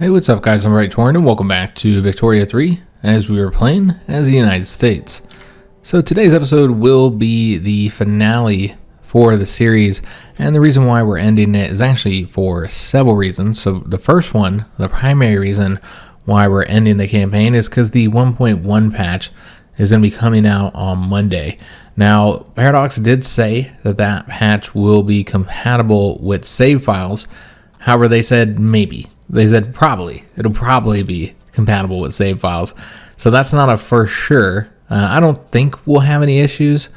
Hey, what's up guys, I'm Right Torn and welcome back to Victoria 3 as we were playing as the United States. So today's episode will be the finale for the series, and the reason why we're ending it is actually for several reasons. So the first one, the primary reason why we're ending the campaign is because the 1.1 patch is going to be coming out on Monday. Now, Paradox did say that that patch will be compatible with save files. However, they said maybe. They said probably. It'll probably be compatible with save files. So that's not a for sure. I don't think we'll have any issues.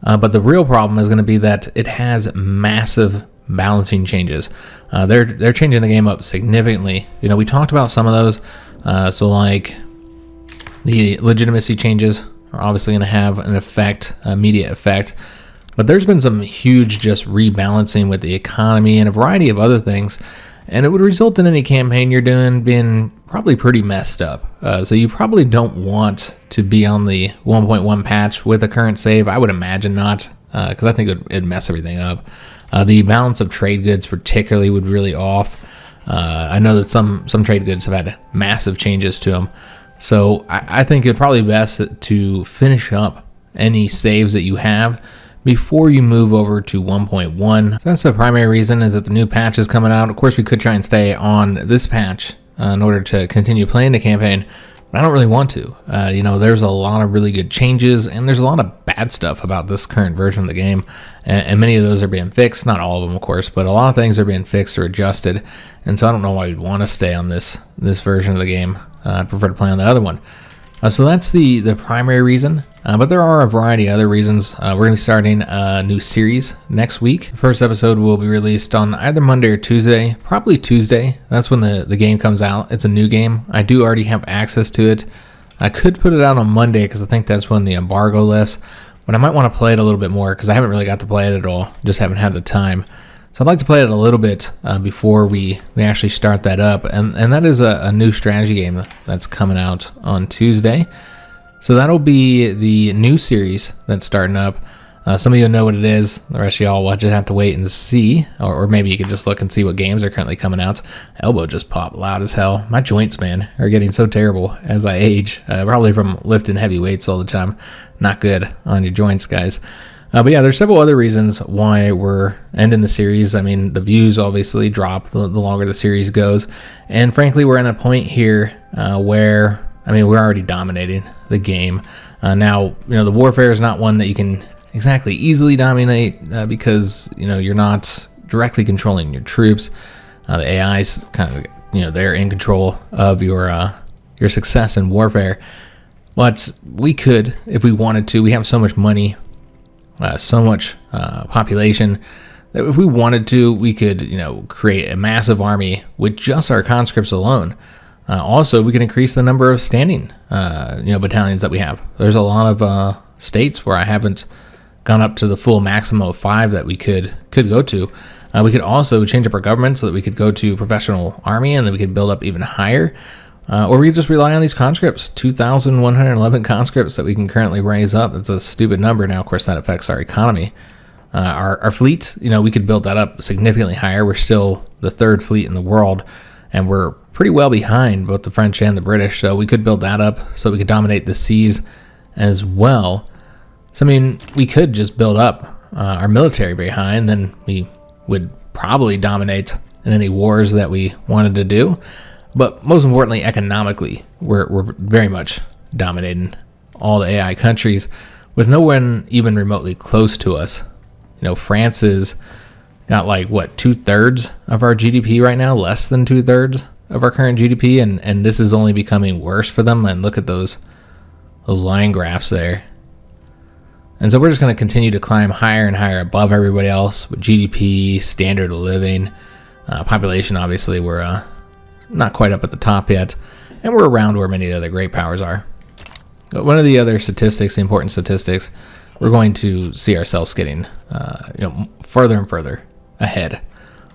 But the real problem is going to be that it has massive balancing changes. They're changing the game up significantly. You know, we talked about some of those. So like the legitimacy changes are obviously going to have an effect, immediate effect. But there's been some huge just rebalancing with the economy and a variety of other things. And it would result in any campaign you're doing being probably pretty messed up. So you probably don't want to be on the 1.1 patch with a current save. I would imagine not, because I think it'd mess everything up. The balance of trade goods particularly would really off. I know that some trade goods have had massive changes to them. So I think it'd probably be best to finish up any saves that you have before you move over to 1.1. So that's the primary reason, is that the new patch is coming out. Of course, we could try and stay on this patch in order to continue playing the campaign, but I don't really want to. You know, there's a lot of really good changes, and there's a lot of bad stuff about this current version of the game, and many of those are being fixed. Not all of them, of course, but a lot of things are being fixed or adjusted, and so I don't know why you'd want to stay on this version of the game. I'd prefer to play on the other one. So that's the primary reason, but there are a variety of other reasons. We're going to be starting a new series next week. The first episode will be released on either Monday or Tuesday, probably Tuesday. That's when the game comes out. It's a new game. I do already have access to it. I could put it out on Monday because I think that's when the embargo lifts, but I might want to play it a little bit more because I haven't really got to play it at all. Just haven't had the time. So I'd like to play it a little bit before we actually start that up. And that is a new strategy game that's coming out on Tuesday. So that'll be the new series that's starting up. Some of you know what it is. The rest of y'all will just have to wait and see. Or maybe you can just look and see what games are currently coming out. Elbow just popped loud as hell. My joints, man, are getting so terrible as I age. Probably from lifting heavy weights all the time. Not good on your joints, guys. But yeah, there's several other reasons why we're ending the series. I mean, the views obviously drop the longer the series goes. And frankly, we're at a point here where, I mean, we're already dominating the game. Now, you know, the warfare is not one that you can exactly easily dominate because, you know, you're not directly controlling your troops. The AI's kind of, you know, they're in control of your success in warfare. But we could, if we wanted to. We have so much money. So much population that if we wanted to, we could, you know, create a massive army with just our conscripts alone. Also, we can increase the number of standing, battalions that we have. There's a lot of states where I haven't gone up to the full maximum of 5 that we could go to. We could also change up our government so that we could go to professional army, and then we could build up even higher. Or we could just rely on these conscripts, 2,111 conscripts that we can currently raise up. That's a stupid number. Now, of course, that affects our economy. Our fleet, you know, we could build that up significantly higher. We're still the 3rd fleet in the world, and we're pretty well behind both the French and the British. So we could build that up so we could dominate the seas as well. So, I mean, we could just build up our military behind, then we would probably dominate in any wars that we wanted to do. But most importantly, economically, we're very much dominating all the AI countries with no one even remotely close to us. You know, France has got like, what, 2/3 of our GDP right now, less than 2/3 of our current GDP, and this is only becoming worse for them. And look at those line graphs there. And so we're just going to continue to climb higher and higher above everybody else with GDP, standard of living, population. Obviously, we're not quite up at the top yet, and we're around where many of the other great powers are. But one of the other statistics, the important statistics, we're going to see ourselves getting further and further ahead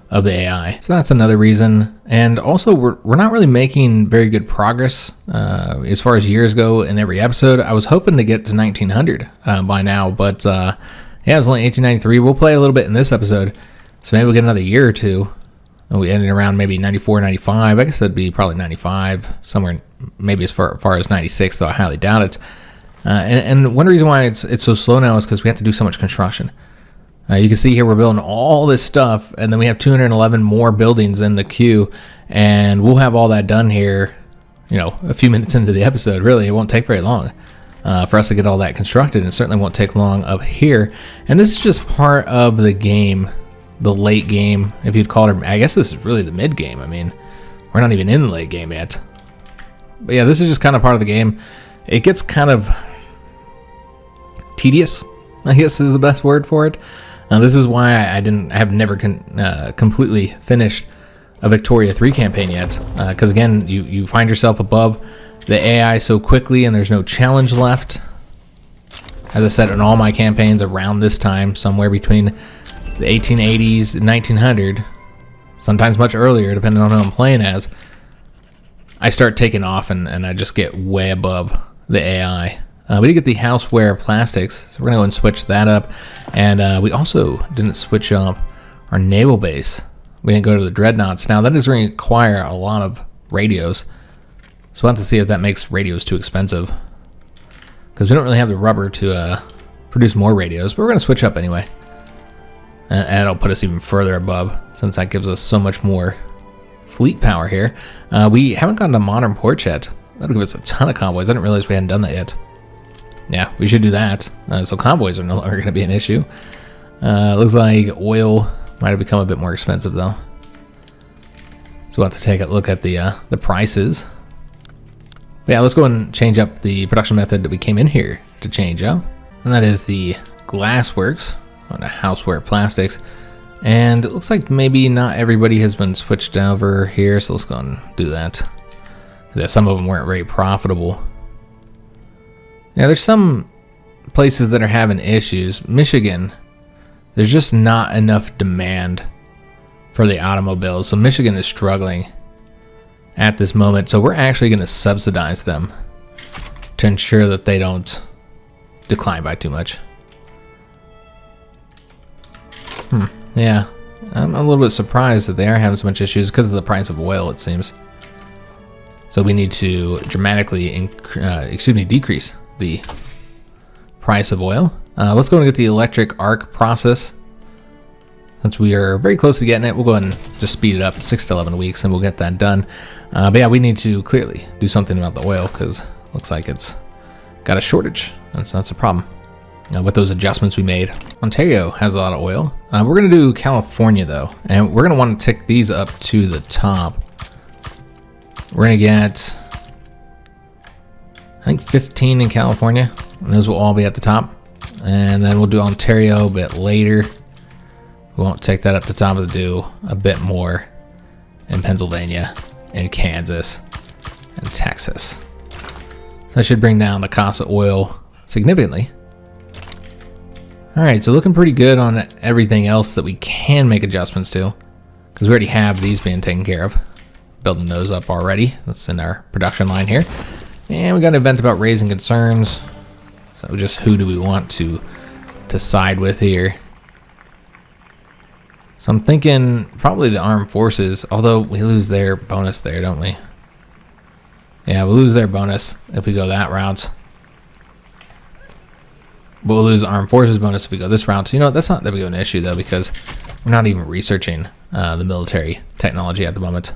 of the AI. So that's another reason. And also, we're not really making very good progress as far as years go in every episode. I was hoping to get to 1900 by now, but it's only 1893. We'll play a little bit in this episode, so maybe we'll get another year or two And we ended around maybe 94, 95. I guess that'd be probably 95, somewhere maybe as far as 96, though I highly doubt it. And one reason why it's so slow now is because we have to do so much construction. You can see here we're building all this stuff, and then we have 211 more buildings in the queue, and we'll have all that done here, a few minutes into the episode. Really, it won't take very long for us to get all that constructed, and it certainly won't take long up here. And this is just part of the game, the late game, if you'd call it. I guess this is really the mid game. I mean, we're not even in the late game yet. But yeah, this is just kind of part of the game. It gets kind of tedious, I guess is the best word for it. This is why I have never completely finished a Victoria 3 campaign yet. Because again, you find yourself above the AI so quickly, and there's no challenge left. As I said, in all my campaigns around this time, somewhere between the 1880s and 1900, sometimes much earlier, depending on who I'm playing as, I start taking off and I just get way above the AI. We did get the houseware plastics, so we're going to go and switch that up. And we also didn't switch up our naval base. We didn't go to the dreadnoughts. Now, that is going to require a lot of radios. So we'll have to see if that makes radios too expensive, because we don't really have the rubber to produce more radios, but we're going to switch up anyway. And it'll put us even further above, since that gives us so much more fleet power here. We haven't gotten a modern port yet. That'll give us a ton of convoys. I didn't realize we hadn't done that yet. Yeah, we should do that. So convoys are no longer going to be an issue. Looks like oil might have become a bit more expensive, though. So we'll have to take a look at the prices. But yeah, let's go and change up the production method that we came in here to change up. And that is the glassworks on the houseware plastics. And it looks like maybe not everybody has been switched over here, so let's go and do that. Yeah, some of them weren't very profitable. Yeah, there's some places that are having issues. Michigan, there's just not enough demand for the automobiles, so Michigan is struggling at this moment. So we're actually going to subsidize them to ensure that they don't decline by too much. Yeah, I'm a little bit surprised that they are having so much issues because of the price of oil, it seems. So we need to dramatically decrease the price of oil. Let's go and get the electric arc process. Since we are very close to getting it, we'll go ahead and just speed it up 6 to 11 weeks and we'll get that done. But yeah, we need to clearly do something about the oil, because it looks like it's got a shortage. That's a problem. With those adjustments we made, Ontario has a lot of oil. We're going to do California, though, and we're going to want to tick these up to the top. We're going to get, I think, 15 in California, and those will all be at the top. And then we'll do Ontario a bit later. We won't take that up to the top, we'll do a bit more in Pennsylvania, and Kansas, and Texas. So that should bring down the cost of oil significantly. Alright, so looking pretty good on everything else that we can make adjustments to, because we already have these being taken care of. Building those up already. That's in our production line here. And we got an event about raising concerns. So just who do we want to side with here? So I'm thinking probably the armed forces, although we lose their bonus there, don't we? Yeah, we'll lose their bonus if we go that route. But we'll lose the armed forces bonus if we go this route. So, that's not that big of an issue, though, because we're not even researching the military technology at the moment.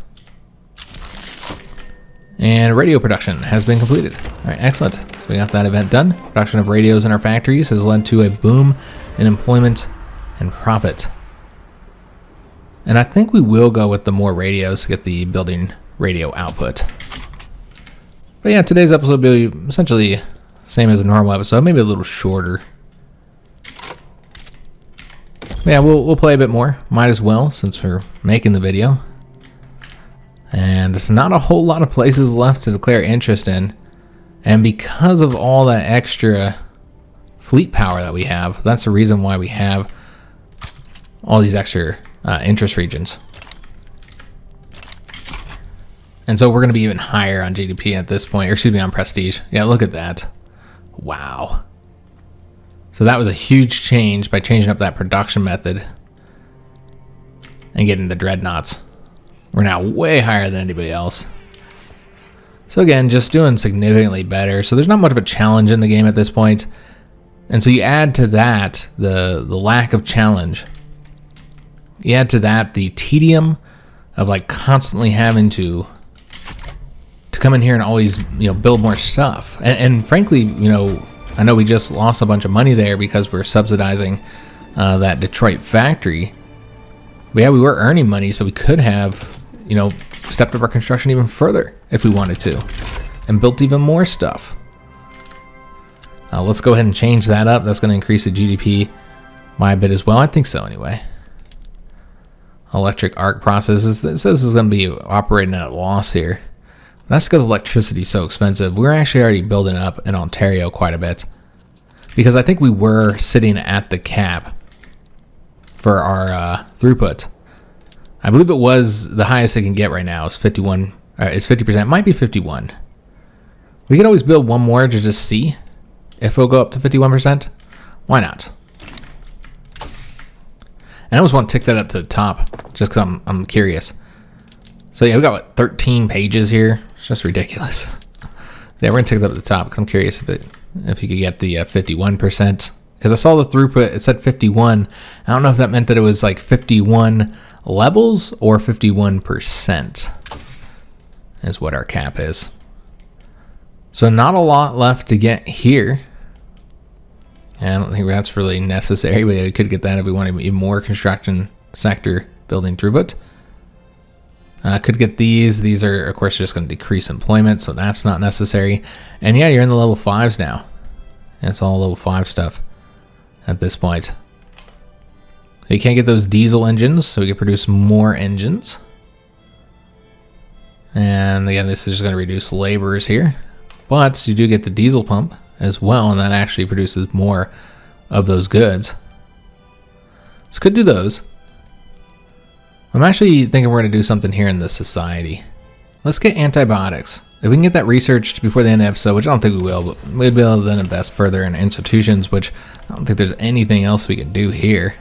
And radio production has been completed. All right, excellent. So we got that event done. Production of radios in our factories has led to a boom in employment and profit. And I think we will go with the more radios to get the building radio output. But yeah, today's episode will be essentially same as a normal episode, maybe a little shorter. But yeah, we'll play a bit more. Might as well, since we're making the video. And there's not a whole lot of places left to declare interest in. And because of all that extra fleet power that we have, that's the reason why we have all these extra interest regions. And so we're going to be even higher on GDP at this point, or excuse me, on prestige. Yeah, look at that. Wow. So that was a huge change by changing up that production method and getting the dreadnoughts We're now way higher than anybody else. So again, just doing significantly better. So there's not much of a challenge in the game at this point. And so you add to that the lack of challenge. You add to that the tedium of like constantly having to come in here and always, build more stuff. And frankly, I know we just lost a bunch of money there because we're subsidizing that Detroit factory. But yeah, we were earning money, so we could have, stepped up our construction even further if we wanted to and built even more stuff. Let's go ahead and change that up. That's going to increase the GDP by a bit as well. I think so anyway. Electric arc processes. It says it's going to be operating at a loss here. That's because electricity is so expensive. We're actually already building up in Ontario quite a bit because I think we were sitting at the cap for our throughput. I believe it was the highest it can get right now is 51. It's 50%. It might be 51. We could always build one more to just see if it'll go up to 51%. Why not? And I always want to tick that up to the top just because I'm curious. So yeah, we got 13 pages here. It's just ridiculous. Yeah, we're gonna tick that up at the top because I'm curious if you could get the 51%. Because I saw the throughput, it said 51. I don't know if that meant that it was like 51 levels or 51% is what our cap is. So not a lot left to get here. I don't think that's really necessary, but we could get that if we wanted even more construction sector building throughput. Could get these. These are, of course, just going to decrease employment, so that's not necessary. And yeah, you're in the level 5s now. It's all level 5 stuff at this point. You can't get those diesel engines, so we can produce more engines. And again, this is just going to reduce laborers here. But you do get the diesel pump as well, and that actually produces more of those goods. So could do those. I'm actually thinking we're going to do something here in this society. Let's get antibiotics. If we can get that researched before the end of the episode, which I don't think we will, but we'd be able to then invest further in institutions, which I don't think there's anything else we can do here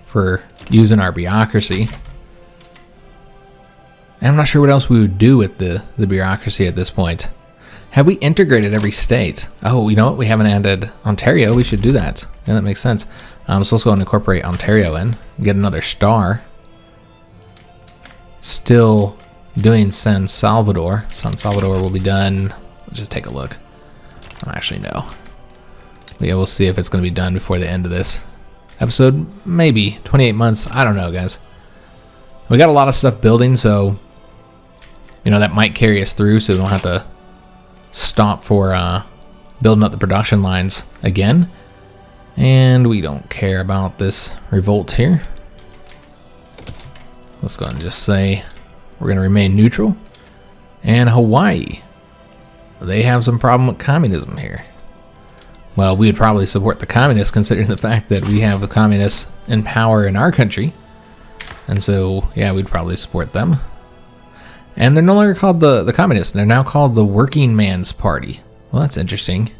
for using our bureaucracy. And I'm not sure what else we would do with the bureaucracy at this point. Have we integrated every state? Oh, you know what? We haven't added Ontario. We should do that. Yeah, that makes sense. So let's go and incorporate Ontario in. Get another star. Still doing San Salvador. San Salvador will be done. Let's just take a look. I don't actually know. Yeah, we'll see if it's going to be done before the end of this episode. Maybe 28 months. I don't know, guys. We got a lot of stuff building, so that might carry us through, so we don't have to stop for building up the production lines again. And we don't care about this revolt here. Let's go ahead and just say we're going to remain neutral. And Hawaii, they have some problem with communism here. Well, we would probably support the communists considering the fact that we have the communists in power in our country. And so, yeah, we'd probably support them. And they're no longer called the communists. They're now called the Working Man's Party. Well, that's interesting.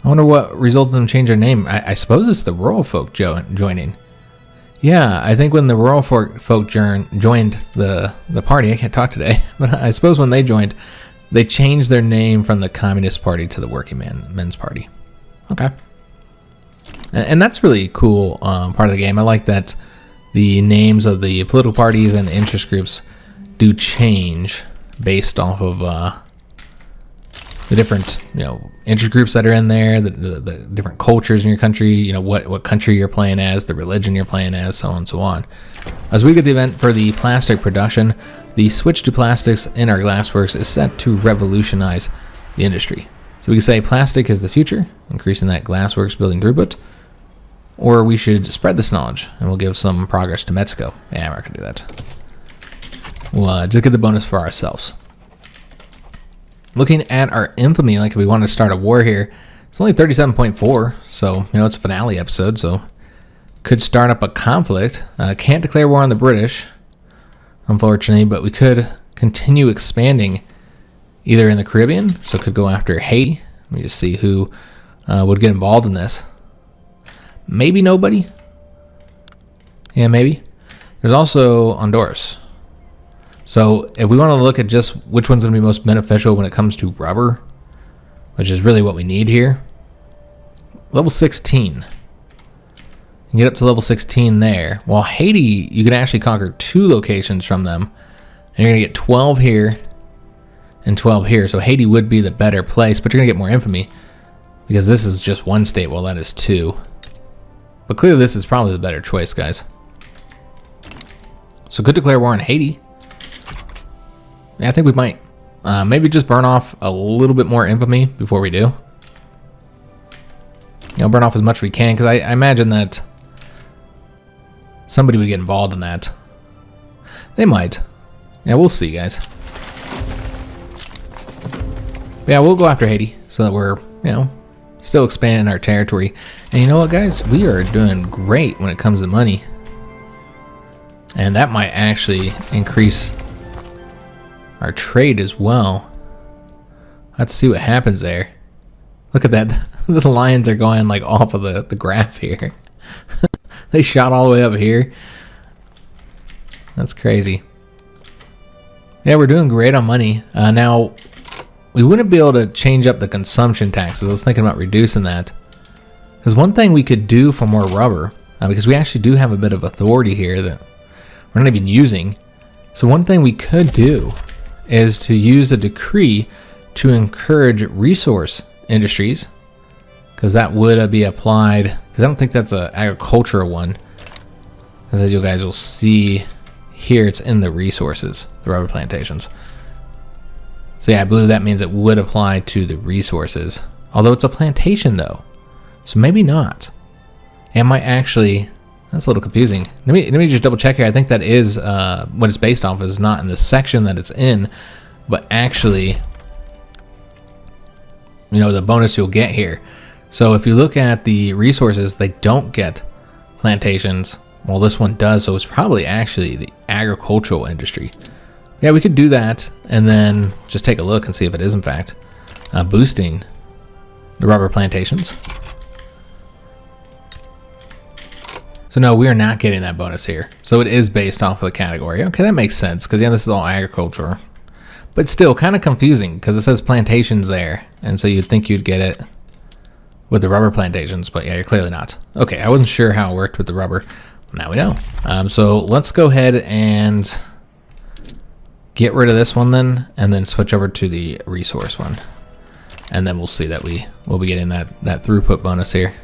I wonder what resulted in them changing their name. I suppose it's the rural folk joining. Yeah, I think when the rural folk joined the party, I can't talk today, but I suppose when they joined, they changed their name from the Communist Party to the Working Men's Party. Okay. And that's really cool part of the game. I like that the names of the political parties and interest groups do change based off of the different interest groups that are in there, the different cultures in your country, what country you're playing as, the religion you're playing as, so on and so on. As we get the event for the plastic production, the switch to plastics in our glassworks is set to revolutionize the industry. So we can say plastic is the future, increasing that glassworks building throughput, or we should spread this knowledge and we'll give some progress to Mexico. Yeah, we're not gonna do that. We'll just get the bonus for ourselves. Looking at our infamy, like if we wanted to start a war here, it's only 37.4, so it's a finale episode, so could start up a conflict. Can't declare war on the British, unfortunately, but we could continue expanding either in the Caribbean, so could go after Haiti. Let me just see who would get involved in this. Maybe nobody. Yeah, maybe. There's also Honduras. So if we want to look at just which one's going to be most beneficial when it comes to rubber, which is really what we need here, level 16. You get up to level 16 there. While Haiti, you can actually conquer 2 locations from them. And you're going to get 12 here and 12 here. So Haiti would be the better place, but you're going to get more infamy because this is just 1 state while that is 2. But clearly this is probably the better choice, guys. So could declare war on Haiti. Yeah, I think we might. Maybe just burn off a little bit more infamy before we do. You know, burn off as much as we can, because I imagine that somebody would get involved in that. They might. Yeah, we'll see, guys. Yeah, we'll go after Haiti so that we're, you know, still expanding our territory. And you know what, guys? We are doing great when it comes to money. And that might actually increase our trade as well. Let's see what happens there. Look at that. The lions are going like off of the graph here. They shot all the way up here. That's crazy. Yeah, we're doing great on money. Now, we wouldn't be able to change up the consumption taxes. I was thinking about reducing that. Because one thing we could do for more rubber, because we actually do have a bit of authority here that we're not even using. So one thing we could do is to use a decree to encourage resource industries, because that would be applied, because I don't think that's an agricultural one, as you guys will see here, it's in the resources, the rubber plantations. So yeah, I believe that means it would apply to the resources, although it's a plantation though, so maybe not. It might actually, that's a little confusing. Let me just double check here. I think that is what it's based off, is not in the section that it's in, but actually, you know, the bonus you'll get here. So if you look at the resources, they don't get plantations. Well, this one does, so it's probably actually the agricultural industry. Yeah, we could do that and then just take a look and see if it is in fact boosting the rubber plantations. So no, we are not getting that bonus here. So it is based off of the category. Okay, that makes sense, because yeah, this is all agriculture. But still kind of confusing, because it says plantations there, and so you'd think you'd get it with the rubber plantations, but yeah, you're clearly not. Okay, I wasn't sure how it worked with the rubber. Now we know. So let's go ahead and get rid of this one then, and then switch over to the resource one. And then we'll see that we'll be getting that throughput bonus here.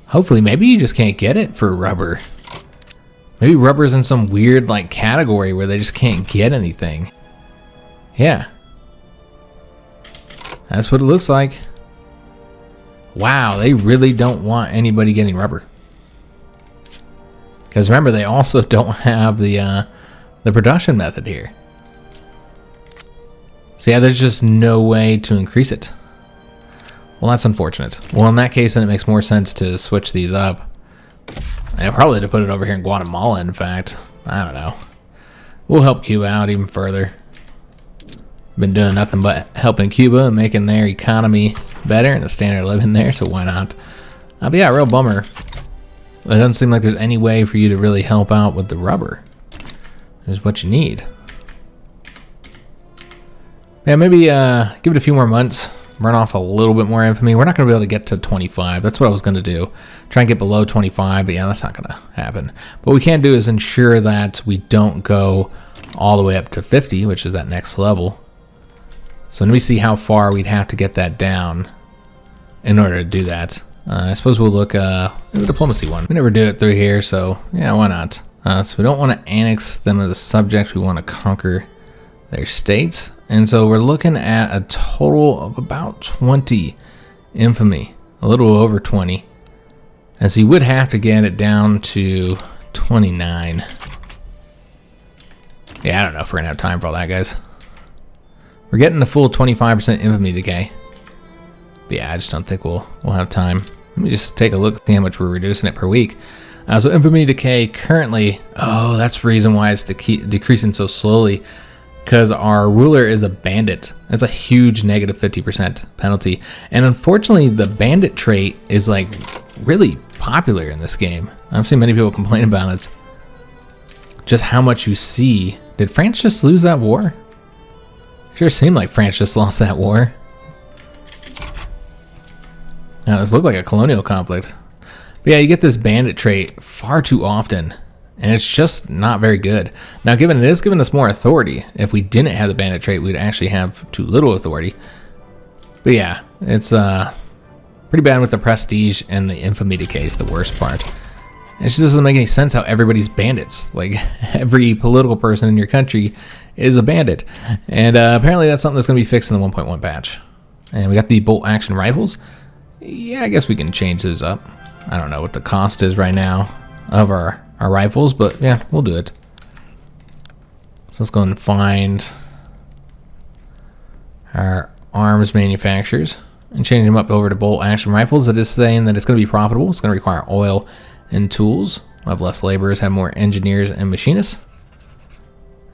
Hopefully, maybe you just can't get it for rubber. Maybe rubber's in some weird like category where they just can't get anything. Yeah. That's what it looks like. Wow, they really don't want anybody getting rubber. Because remember, they also don't have the production method here. So yeah, there's just no way to increase it. Well, that's unfortunate. Well, in that case, then it makes more sense to switch these up. And probably to put it over here in Guatemala, in fact. I don't know. We'll help Cuba out even further. Been doing nothing but helping Cuba and making their economy better and the standard of living there, so why not? But yeah, real bummer. It doesn't seem like there's any way for you to really help out with the rubber. There's what you need. Yeah, maybe give it a few more months. Run off a little bit more infamy. We're not going to be able to get to 25. That's what I was going to do. Try and get below 25, but yeah, that's not going to happen. What we can do is ensure that we don't go all the way up to 50, which is that next level. So let me see how far we'd have to get that down in order to do that. I suppose we'll look at the diplomacy one. We never do it through here, so yeah, why not? So we don't want to annex them as a subject. We want to conquer their states. And so we're looking at a total of about 20 infamy, a little over 20. And so you would have to get it down to 29. Yeah, I don't know if we're going to have time for all that, guys. We're getting the full 25% infamy decay. But yeah, I just don't think we'll have time. Let me just take a look at how much we're reducing it per week. So infamy decay currently, oh, that's the reason why it's decreasing so slowly. Because our ruler is a bandit. That's a huge negative 50% penalty. And unfortunately, the bandit trait is like really popular in this game. I've seen many people complain about it. Just how much you see Did France just lose that war? Sure seemed like France just lost that war. Now this looked like a colonial conflict. But yeah, you get this bandit trait far too often, and it's just not very good. Now given it is giving us more authority, if we didn't have the bandit trait, we'd actually have too little authority. But yeah, it's pretty bad with the prestige and the infamy decay is the worst part. It just doesn't make any sense how everybody's bandits. Like, every political person in your country is a bandit. And apparently that's something that's going to be fixed in the 1.1 patch. And we got the bolt action rifles. Yeah, I guess we can change those up. I don't know what the cost is right now of our rifles, but yeah, we'll do it. So let's go and find our arms manufacturers and change them up over to bolt action rifles. It is saying that it's going to be profitable. It's going to require oil and tools. We'll have less laborers, have more engineers and machinists.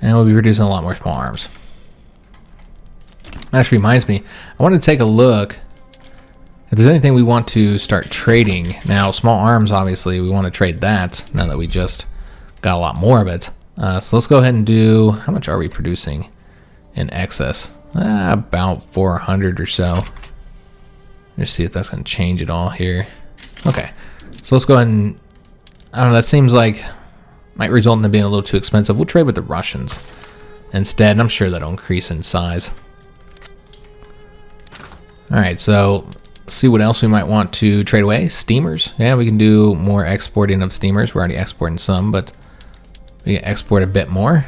And we'll be producing a lot more small arms. That actually reminds me, I want to take a look if there's anything we want to start trading. Now, small arms, obviously, we want to trade that now that we just got a lot more of it. So let's go ahead and do, how much are we producing in excess? About 400 or so. Let's see if that's going to change at all here. Okay, so let's go ahead and, I don't know, that seems like might result in it being a little too expensive. We'll trade with the Russians instead. I'm sure that'll increase in size. Alright, so let's see what else we might want to trade away. Steamers. Yeah, we can do more exporting of steamers. We're already exporting some, but we can export a bit more.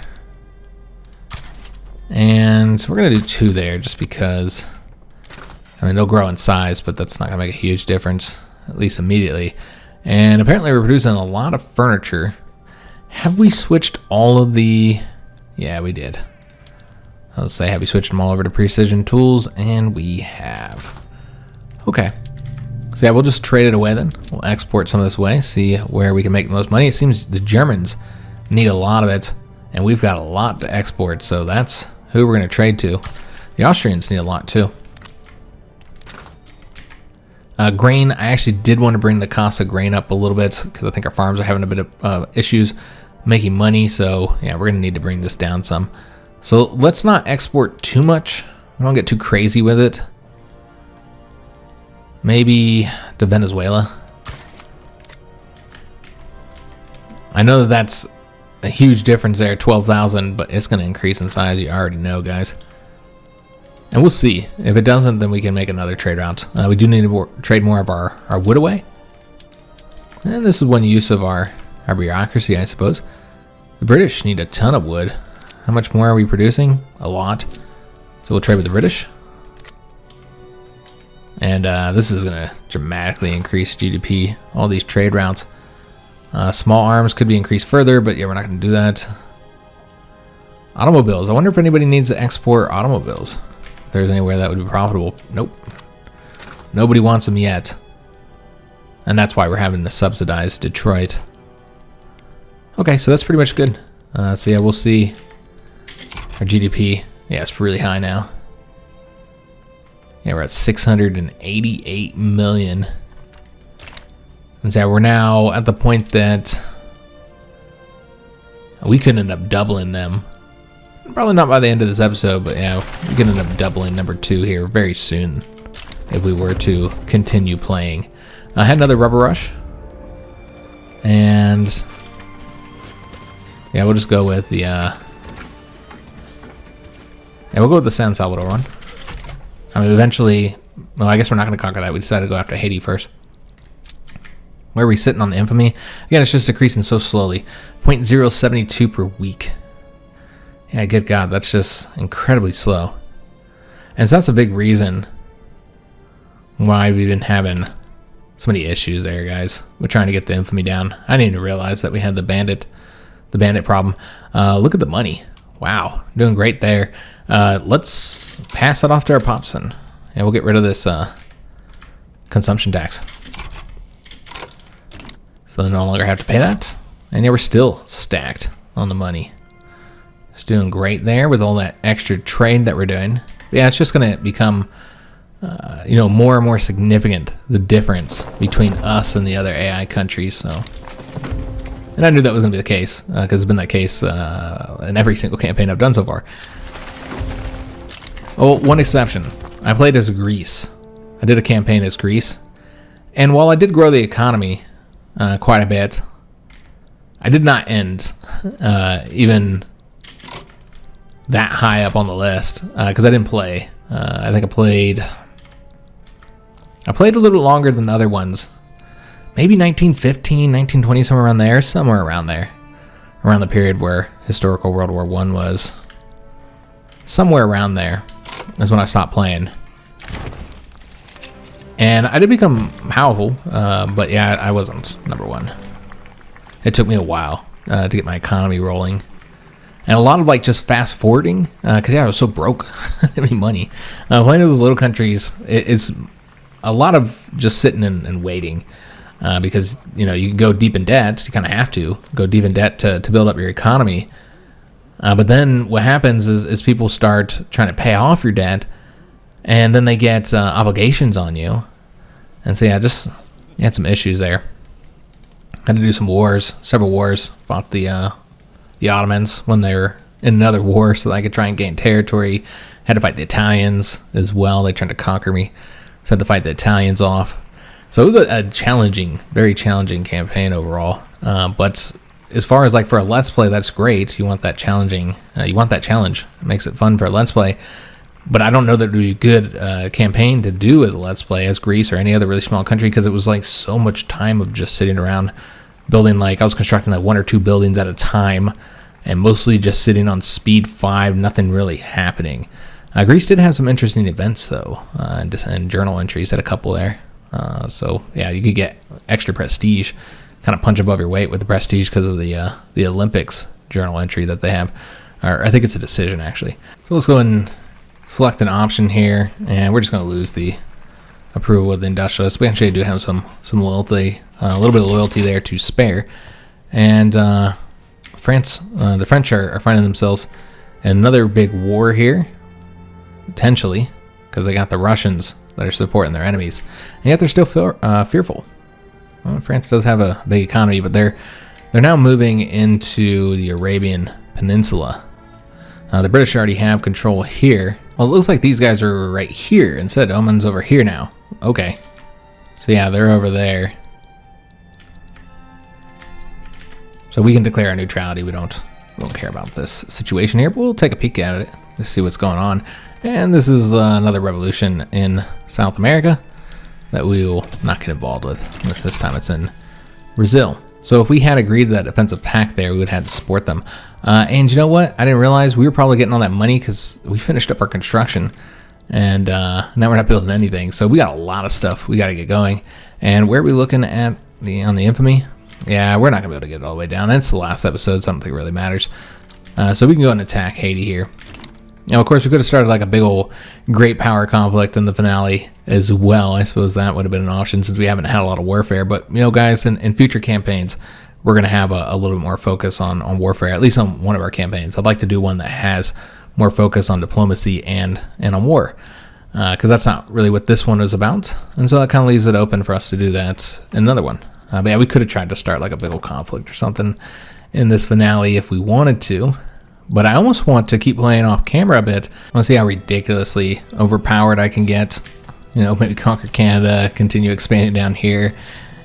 And we're going to do 2 there just because, I mean, they'll grow in size, but that's not going to make a huge difference, at least immediately. And apparently we're producing a lot of furniture. Have we switched all of the... Yeah, we did. Let's say, have we switched them all over to precision tools? And we have. Okay. So yeah, we'll just trade it away then. We'll export some of this away, see where we can make the most money. It seems the Germans need a lot of it, and we've got a lot to export, so that's who we're going to trade to. The Austrians need a lot too. Grain, I actually did want to bring the cost of grain up a little bit because I think our farms are having a bit of issues making money, so yeah, we're going to need to bring this down some. So let's not export too much. We don't get too crazy with it. Maybe to Venezuela. I know that that's a huge difference there, 12,000, but it's going to increase in size, you already know, guys. And we'll see. If it doesn't, then we can make another trade route. We do need to trade more of our wood away. And this is one use of our bureaucracy, I suppose. The British need a ton of wood. How much more are we producing? A lot. So we'll trade with the British. And this is going to dramatically increase GDP. All these trade routes. Small arms could be increased further, but yeah, we're not going to do that. Automobiles. I wonder if anybody needs to export automobiles. If there's anywhere that would be profitable. Nope. Nobody wants them yet. And that's why we're having to subsidize Detroit. Okay, so that's pretty much good. So yeah, we'll see our GDP. Yeah, it's really high now. Yeah, we're at 688 million. And so yeah, we're now at the point that we could end up doubling them. Probably not by the end of this episode, but yeah, we could end up doubling number 2 here very soon if we were to continue playing. I had another rubber rush. And yeah, we'll just go with the yeah, we'll go with the San Salvador one. I mean, eventually, well, I guess we're not going to conquer that. We decided to go after Haiti first. Where are we sitting on the infamy? Again, it's just decreasing so slowly. 0.072 per week. Yeah, good God, that's just incredibly slow. And so that's a big reason why we've been having so many issues there, guys. We're trying to get the infamy down. I didn't even realize that we had the bandit problem. Look at the money. Wow, doing great there. Let's pass it off to our Popson. And we'll get rid of this consumption tax. So they no longer have to pay that. And yeah, we're still stacked on the money. It's doing great there with all that extra trade that we're doing. But yeah, it's just going to become, more and more significant, the difference between us and the other AI countries. So And I knew that was going to be the case, because it's been that case in every single campaign I've done so far. Oh, one exception. I played as Greece. I did a campaign as Greece. And while I did grow the economy quite a bit, I did not end even that high up on the list, because I didn't play. I think I played a little longer than other ones. Maybe 1915, 1920, somewhere around there. Around the period where historical World War I was. Somewhere around there is when I stopped playing. And I did become powerful, but yeah, I wasn't number one. It took me a while to get my economy rolling. And a lot of like just fast forwarding, because yeah, I was so broke. I didn't have any money. Playing those little countries, it's a lot of just sitting and waiting. Because, you know, you can go deep in debt. You kind of have to go deep in debt to build up your economy. But then what happens is people start trying to pay off your debt, and then they get obligations on you. And so, yeah, you had some issues there. Had to do some wars, several wars. Fought the Ottomans when they were in another war so that I could try and gain territory. Had to fight the Italians as well. They tried to conquer me. So had to fight the Italians off. So it was a challenging, very challenging campaign overall. But as far as like for a Let's Play, that's great. You want that challenging, you want that challenge. It makes it fun for a Let's Play. But I don't know that it would be a good campaign to do as a Let's Play, as Greece or any other really small country, because it was like so much time of just sitting around building, like I was constructing like 1 or 2 buildings at a time, and mostly just sitting on speed 5, nothing really happening. Greece did have some interesting events though, and journal entries, had a couple there. So yeah, you could get extra prestige, kind of punch above your weight with the prestige because of the Olympics journal entry that they have. Or I think it's a decision actually. So let's go ahead and select an option here, and we're just going to lose the approval of the industrialists. We actually do have some loyalty, a little bit of loyalty there to spare. And France, the French are finding themselves in another big war here, potentially, because they got the Russians that are supporting their enemies, and yet they're still fearful. Well, France does have a big economy, but they're now moving into the Arabian Peninsula. The British already have control here. Well, it looks like these guys are right here instead. Oman's over here now. Okay, so yeah, they're over there. So we can declare our neutrality. We don't care about this situation here, but we'll take a peek at it to see what's going on. And this is another revolution in South America that we will not get involved with. This time it's in Brazil. So if we had agreed to that defensive pact there, we would have had to support them. And you know what? I didn't realize we were probably getting all that money because we finished up our construction. And now we're not building anything. So we got a lot of stuff we got to get going. And where are we looking at on the infamy? Yeah, we're not going to be able to get it all the way down. It's the last episode, so I don't think it really matters. So we can go and attack Haiti here. Now, of course, we could have started like a big old great power conflict in the finale as well. I suppose that would have been an option since we haven't had a lot of warfare. But, you know, guys, in future campaigns, we're going to have a little bit more focus on warfare, at least on one of our campaigns. I'd like to do one that has more focus on diplomacy and on war, because that's not really what this one is about. And so that kind of leaves it open for us to do that in another one. But yeah, we could have tried to start like a big old conflict or something in this finale if we wanted to. But I almost want to keep playing off camera a bit. I want to see how ridiculously overpowered I can get. You know, maybe conquer Canada, continue expanding down here,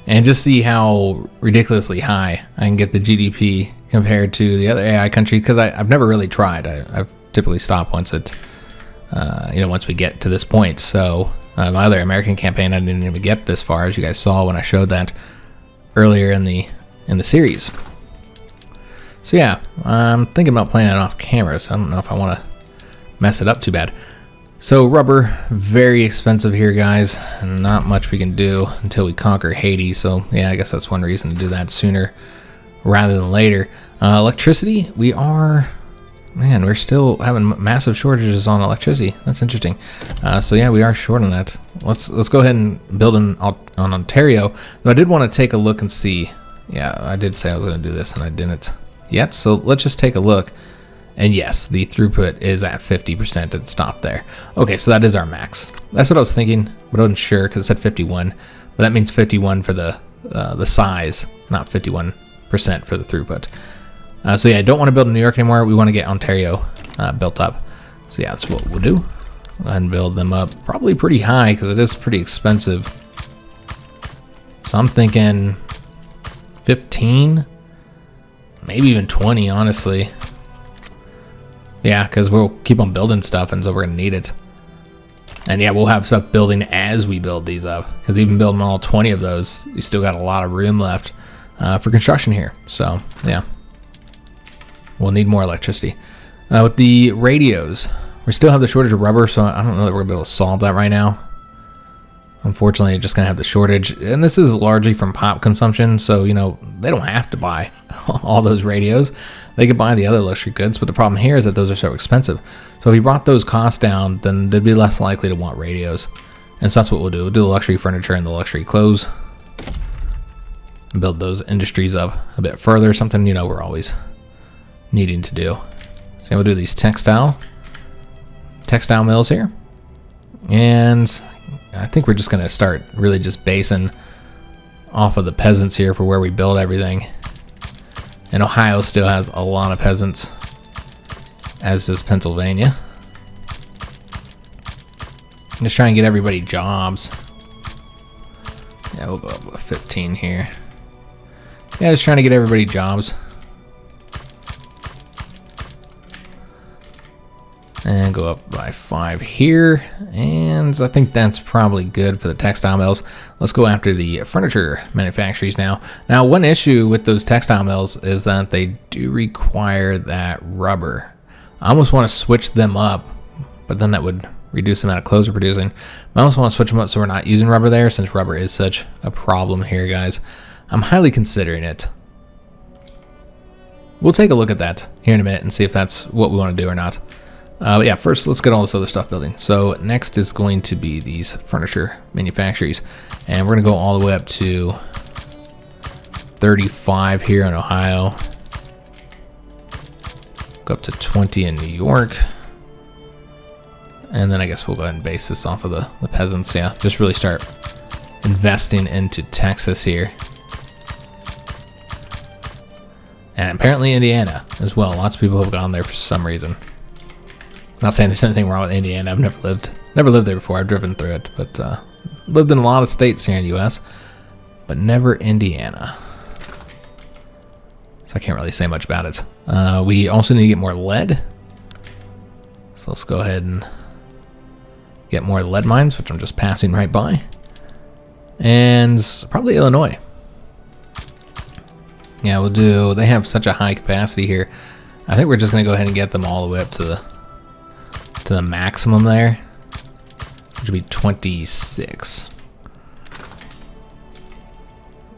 and just see how ridiculously high I can get the GDP compared to the other AI country. Because I've never really tried. I've typically stopped once once we get to this point. So my other American campaign, I didn't even get this far, as you guys saw when I showed that earlier in the series. So yeah, I'm thinking about playing it off camera, so I don't know if I want to mess it up too bad. So rubber, very expensive here, guys. Not much we can do until we conquer Haiti, so yeah, I guess that's one reason to do that sooner rather than later. Electricity, we're still having massive shortages on electricity. That's interesting. So yeah, we are short on that. Let's go ahead and build on Ontario. Though I did want to take a look and see. Yeah, I did say I was going to do this, and I didn't yet. So let's just take a look. And yes, the throughput is at 50%. It stopped there. Okay, so that is our max. That's what I was thinking, but I wasn't sure because it said 51. But that means 51 for the size, not 51 for the throughput. So yeah, I don't want to build in New York anymore. We want to get Ontario built up. So yeah, that's what we'll do. Go ahead and build them up probably pretty high because it is pretty expensive. So I'm thinking 15, maybe even 20, honestly. Yeah, because we'll keep on building stuff, and so we're going to need it. And yeah, we'll have stuff building as we build these up, because even building all 20 of those, you still got a lot of room left for construction here. So yeah, we'll need more electricity. With the radios, we still have the shortage of rubber, so I don't know that we're going to be able to solve that right now. Unfortunately, just going to have the shortage, and this is largely from pop consumption, so, you know, they don't have to buy all those radios. They could buy the other luxury goods, but the problem here is that those are so expensive. So if we brought those costs down, then they'd be less likely to want radios. And so that's what we'll do. We'll do the luxury furniture and the luxury clothes. And build those industries up a bit further, something, you know, we're always needing to do. So we'll do these textile mills here. And I think we're just going to start really just basing off of the peasants here for where we build everything. And Ohio still has a lot of peasants, as does Pennsylvania. Just try and get everybody jobs. Yeah, we'll go up with 15 here. Yeah, just trying to get everybody jobs. And go up by 5 here. And I think that's probably good for the textile mills. Let's go after the furniture manufacturers now. Now, one issue with those textile mills is that they do require that rubber. I almost want to switch them up, but then that would reduce the amount of clothes we're producing. I almost want to switch them up so we're not using rubber there, since rubber is such a problem here, guys. I'm highly considering it. We'll take a look at that here in a minute and see if that's what we want to do or not. But yeah, first let's get all this other stuff building. So next is going to be these furniture manufacturers, and we're going to go all the way up to 35 here in Ohio. Go up to 20 in New York. And then I guess we'll go ahead and base this off of the peasants. Yeah, just really start investing into Texas here. And apparently Indiana as well. Lots of people have gone there for some reason. Not saying there's anything wrong with Indiana. I've never lived there before. I've driven through it, but lived in a lot of states here in the U.S., but never Indiana. So I can't really say much about it. We also need to get more lead. So let's go ahead and get more lead mines, which I'm just passing right by. And probably Illinois. Yeah, we'll do. They have such a high capacity here. I think we're just going to go ahead and get them all the way up to the maximum there, which would be 26.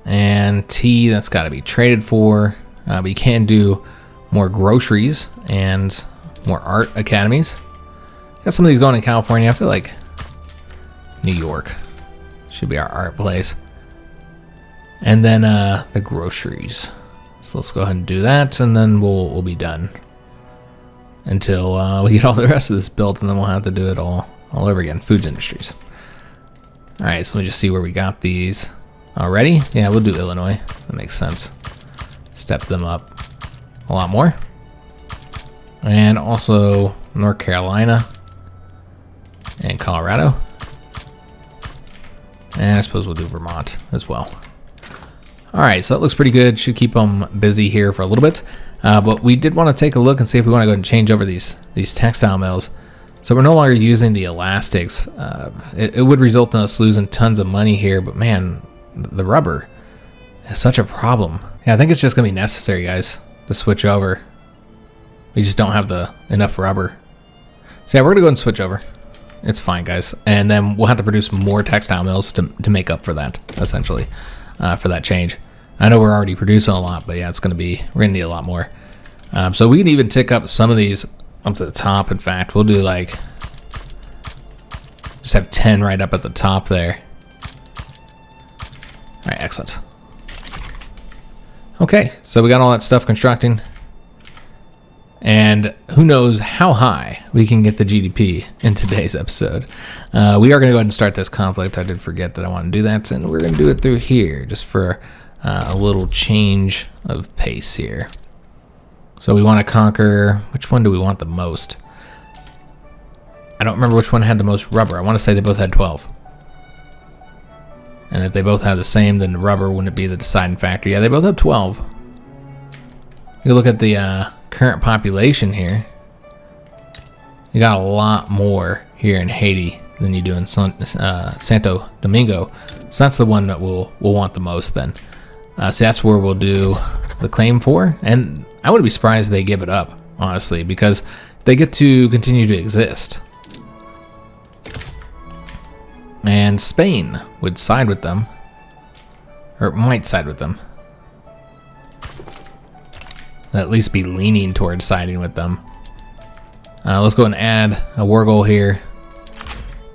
And tea, that's got to be traded for. But you can do more groceries and more art academies. Got some of these going in California. I feel like New York should be our art place. And then the groceries. So let's go ahead and do that, and then we'll be done until we get all the rest of this built, and then we'll have to do it all over again. Foods industries. All right, so let me just see where we got these already. Yeah, we'll do Illinois. That makes sense. Step them up a lot more. And also North Carolina and Colorado. And I suppose we'll do Vermont as well. All right, so that looks pretty good. Should keep them busy here for a little bit. But we did want to take a look and see if we want to go ahead and change over these textile mills. So we're no longer using the elastics. It would result in us losing tons of money here, but man, the rubber is such a problem. Yeah, I think it's just going to be necessary, guys, to switch over. We just don't have enough rubber. So yeah, we're going to go ahead and switch over. It's fine, guys. And then we'll have to produce more textile mills to make up for that, essentially. For that change. I know we're already producing a lot, but yeah, we're gonna need a lot more. So we can even tick up some of these up to the top. In fact, we'll do like, just have 10 right up at the top there. All right, excellent. Okay, so we got all that stuff constructing. And who knows how high we can get the GDP in today's episode. We are going to go ahead and start this conflict. I did forget that I want to do that, and we're going to do it through here just for a little change of pace here. So we want to conquer, which one do we want the most? I don't remember which one had the most rubber. I want to say they both had 12. And if they both have the same, then the rubber wouldn't be the deciding factor. Yeah, they both have 12. You look at the current population here. You got a lot more here in Haiti than you do in Santo Domingo. So that's the one that we'll want the most then. So that's where we'll do the claim for. And I wouldn't be surprised if they give it up, honestly, because they get to continue to exist. And Spain would side with them, or might side with them. At least be leaning towards siding with them. Let's go and add a war goal here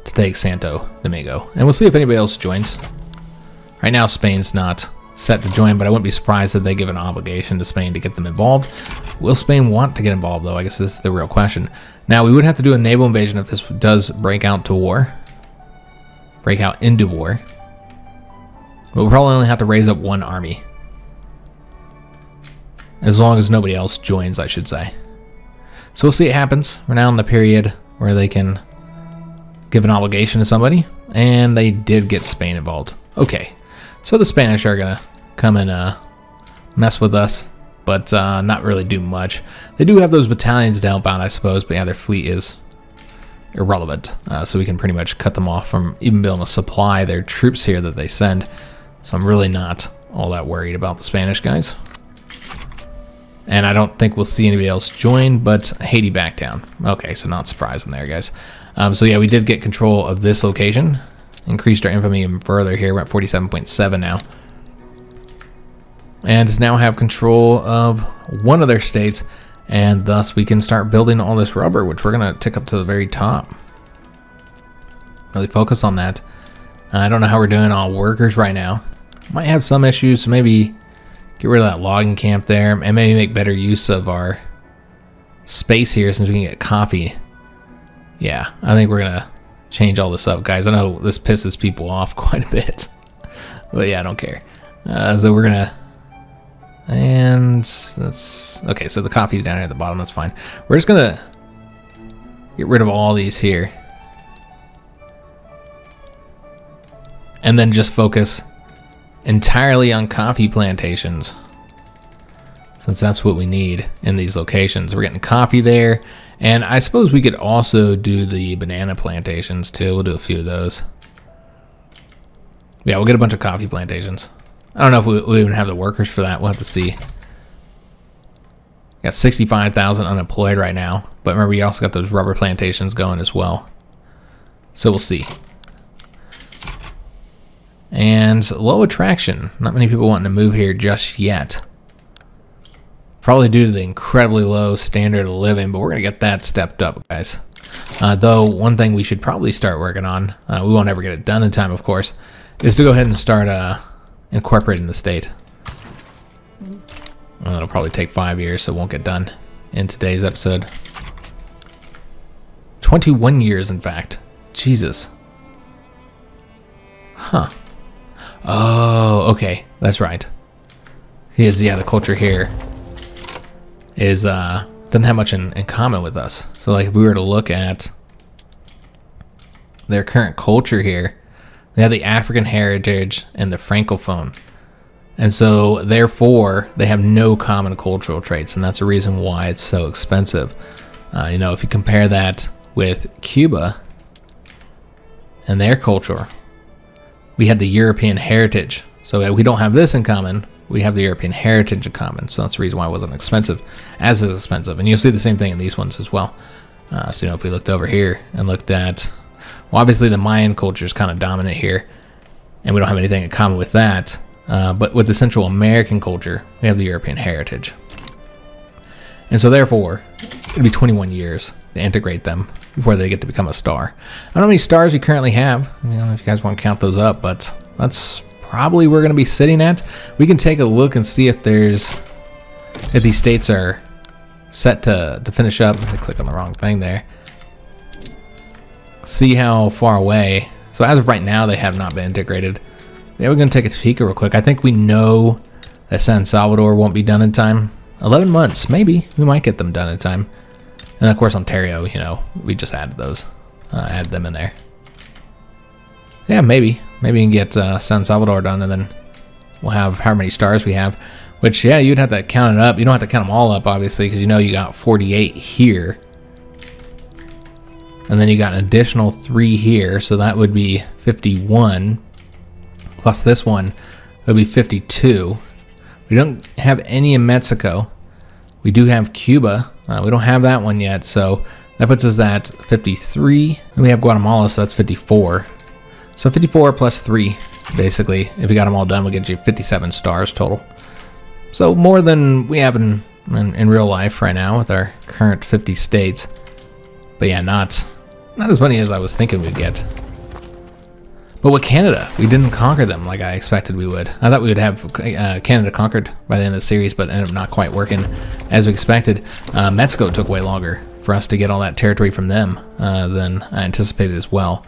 to take Santo Domingo. And we'll see if anybody else joins. Right now Spain's not set to join, but I wouldn't be surprised if they give an obligation to Spain to get them involved. Will Spain want to get involved though? I guess this is the real question. Now we would have to do a naval invasion if this does break out into war. But we'll probably only have to raise up one army. As long as nobody else joins, I should say. So we'll see what happens. We're now in the period where they can give an obligation to somebody. And they did get Spain involved. Okay. So the Spanish are going to come and mess with us. But not really do much. They do have those battalions to help out, I suppose. But yeah, their fleet is irrelevant. So we can pretty much cut them off from even being able to supply their troops here that they send. So I'm really not all that worried about the Spanish guys. And I don't think we'll see anybody else join, but Haiti back down. Okay, so not surprising there, guys. So yeah, we did get control of this location. Increased our infamy even further here. We're at 47.7 now. And now have control of one of their states. And thus we can start building all this rubber, which we're going to tick up to the very top. Really focus on that. I don't know how we're doing on workers right now. Might have some issues, so maybe get rid of that logging camp there. And maybe make better use of our space here since we can get coffee. Yeah, I think we're going to change all this up, guys. I know this pisses people off quite a bit. But yeah, I don't care. So we're going to... And that's okay. So the coffee's down here at the bottom. That's fine. We're just gonna get rid of all these here, and then just focus entirely on coffee plantations, since that's what we need in these locations. We're getting coffee there, and I suppose we could also do the banana plantations too. We'll do a few of those. Yeah, we'll get a bunch of coffee plantations. I don't know if we even have the workers for that. We'll have to see. Got 65,000 unemployed right now. But remember, we also got those rubber plantations going as well. So we'll see. And low attraction. Not many people wanting to move here just yet. Probably due to the incredibly low standard of living. But we're going to get that stepped up, guys. Though, one thing we should probably start working on. We won't ever get it done in time, of course. Is to go ahead and start... incorporating the state. Well, it'll probably take 5 years, so it won't get done in today's episode. 21 years, in fact. Jesus. Huh. Oh, okay. That's right. The culture here is, doesn't have much in common with us. So, like, if we were to look at their current culture here, they have the African heritage and the Francophone. And so, therefore, they have no common cultural traits, and that's the reason why it's so expensive. If you compare that with Cuba and their culture, we had the European heritage. So we don't have this in common. We have the European heritage in common. So that's the reason why it wasn't as expensive. And you'll see the same thing in these ones as well. If we looked over here and looked at... Well, obviously the Mayan culture is kind of dominant here, and we don't have anything in common with that. But with the Central American culture, we have the European heritage. And so therefore, it'll be 21 years to integrate them before they get to become a star. I don't know how many stars we currently have. I don't know if you guys want to count those up, but that's probably where we're going to be sitting at. We can take a look and see if these states are set to finish up. I click on the wrong thing there. See how far away. So as of right now, they have not been integrated. Yeah, we're going to take a peek real quick. I think we know that San Salvador won't be done in time. 11 months, maybe. We might get them done in time. And of course, Ontario, you know, we just added those. Add them in there. Yeah, maybe. Maybe we can get San Salvador done, and then we'll have how many stars we have. Which, yeah, you'd have to count it up. You don't have to count them all up, obviously, because you know you got 48 here. And then you got an additional 3 here, so that would be 51. Plus this one would be 52. We don't have any in Mexico. We do have Cuba. We don't have that one yet, so that puts us at 53. And we have Guatemala, so that's 54. So 54 plus 3, basically. If we got them all done, we'll get you 57 stars total. So more than we have in real life right now with our current 50 states. But yeah, not as many as I was thinking we'd get. But with Canada, we didn't conquer them like I expected we would. I thought we would have Canada conquered by the end of the series, but ended up not quite working as we expected. Mexico took way longer for us to get all that territory from them than I anticipated as well.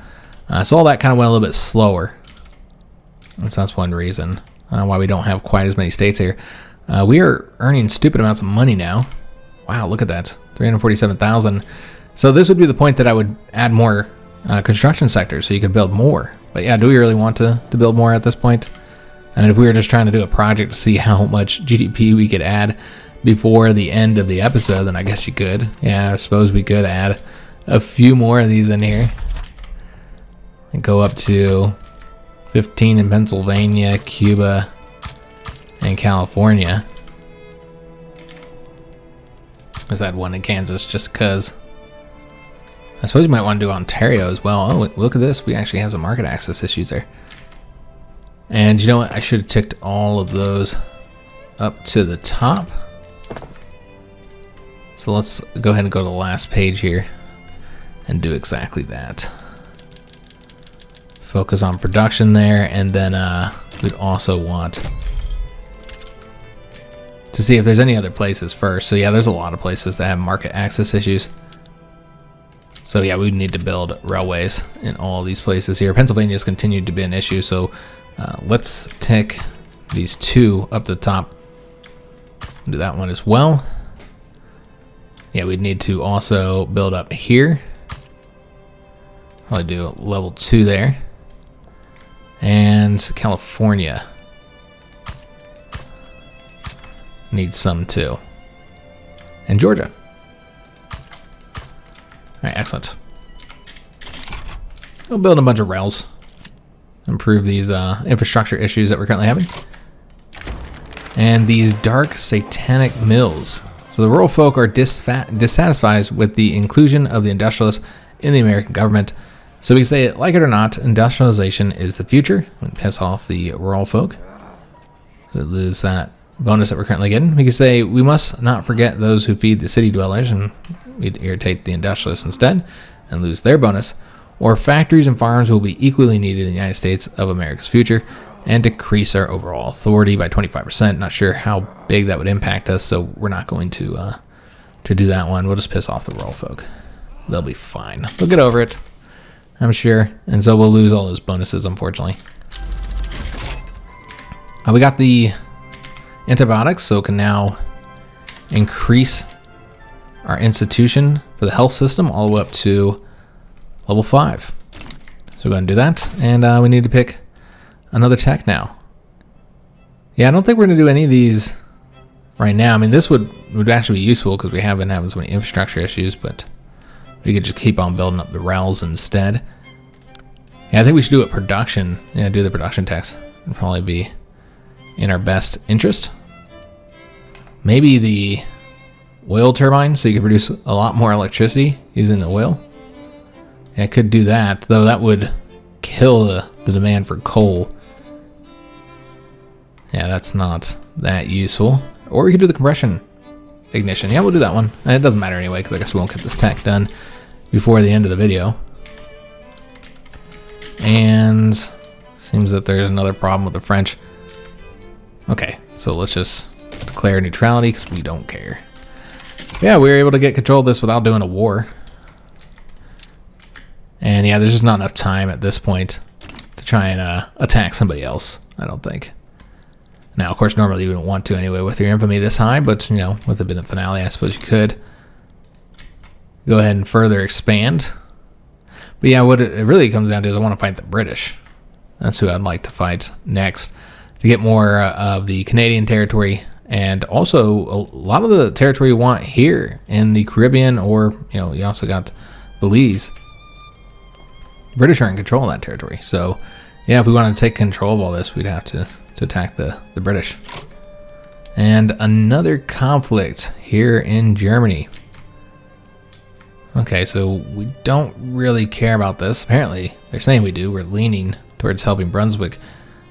So all that kind of went a little bit slower. And so that's one reason why we don't have quite as many states here. We are earning stupid amounts of money now. Wow, look at that. 347,000. So this would be the point that I would add more construction sectors so you could build more. But yeah, do we really want to build more at this point? I mean, if we were just trying to do a project to see how much GDP we could add before the end of the episode, then I guess you could. Yeah, I suppose we could add a few more of these in here. And go up to 15 in Pennsylvania, Cuba, and California. Let's add one in Kansas just because. I suppose you might want to do Ontario as well. Oh, look at this. We actually have some market access issues there. And you know what? I should have ticked all of those up to the top. So let's go ahead and go to the last page here and do exactly that. Focus on production there, and then we'd also want to see if there's any other places first. So yeah, there's a lot of places that have market access issues. So yeah, we would need to build railways in all these places here. Pennsylvania's continued to be an issue, so let's tick these 2 up to the top. Do that one as well. Yeah, we'd need to also build up here. Probably do level 2 there. And California needs some too. And Georgia. All right, excellent. We'll build a bunch of rails. Improve these infrastructure issues that we're currently having. And these dark satanic mills. So the rural folk are dissatisfied with the inclusion of the industrialists in the American government. So we can say it, like it or not, industrialization is the future. We piss off the rural folk. We lose that bonus that we're currently getting. We can say we must not forget those who feed the city dwellers, and we'd irritate the industrialists instead and lose their bonus. Or factories and farms will be equally needed in the United States of America's future and decrease our overall authority by 25%. Not sure how big that would impact us, so we're not going to do that one. We'll just piss off the rural folk. They'll be fine. They'll get over it, I'm sure. And so we'll lose all those bonuses, unfortunately. We got the antibiotics, so can now increase our institution for the health system all the way up to level 5. So we're going to do that, and we need to pick another tech now. Yeah, I don't think we're going to do any of these right now. I mean, this would actually be useful because we have been having so many infrastructure issues, but we could just keep on building up the rails instead. Yeah, I think we should do a production. Yeah, do the production tax. It'd probably be in our best interest. Maybe the oil turbine, so you could produce a lot more electricity using the oil. Yeah, I could do that, though that would kill the demand for coal. Yeah, that's not that useful. Or we could do the compression ignition. Yeah, we'll do that one. It doesn't matter anyway, because I guess we won't get this tech done before the end of the video. And seems that there's another problem with the French. Okay, so let's just declare neutrality because we don't care. Yeah, we were able to get control of this without doing a war. And yeah, there's just not enough time at this point to try and attack somebody else, I don't think. Now, of course, normally you wouldn't want to anyway with your infamy this high, but, you know, with it being a finale, I suppose you could go ahead and further expand. But yeah, what it really comes down to is I want to fight the British. That's who I'd like to fight next to get more of the Canadian territory, and also a lot of the territory you want here in the Caribbean, or, you know, you also got Belize. The British are in control of that territory. So yeah, if we want to take control of all this, we'd have to attack the British. And another conflict here in Germany. Okay, so we don't really care about this. Apparently, they're saying we do. We're leaning towards helping Brunswick.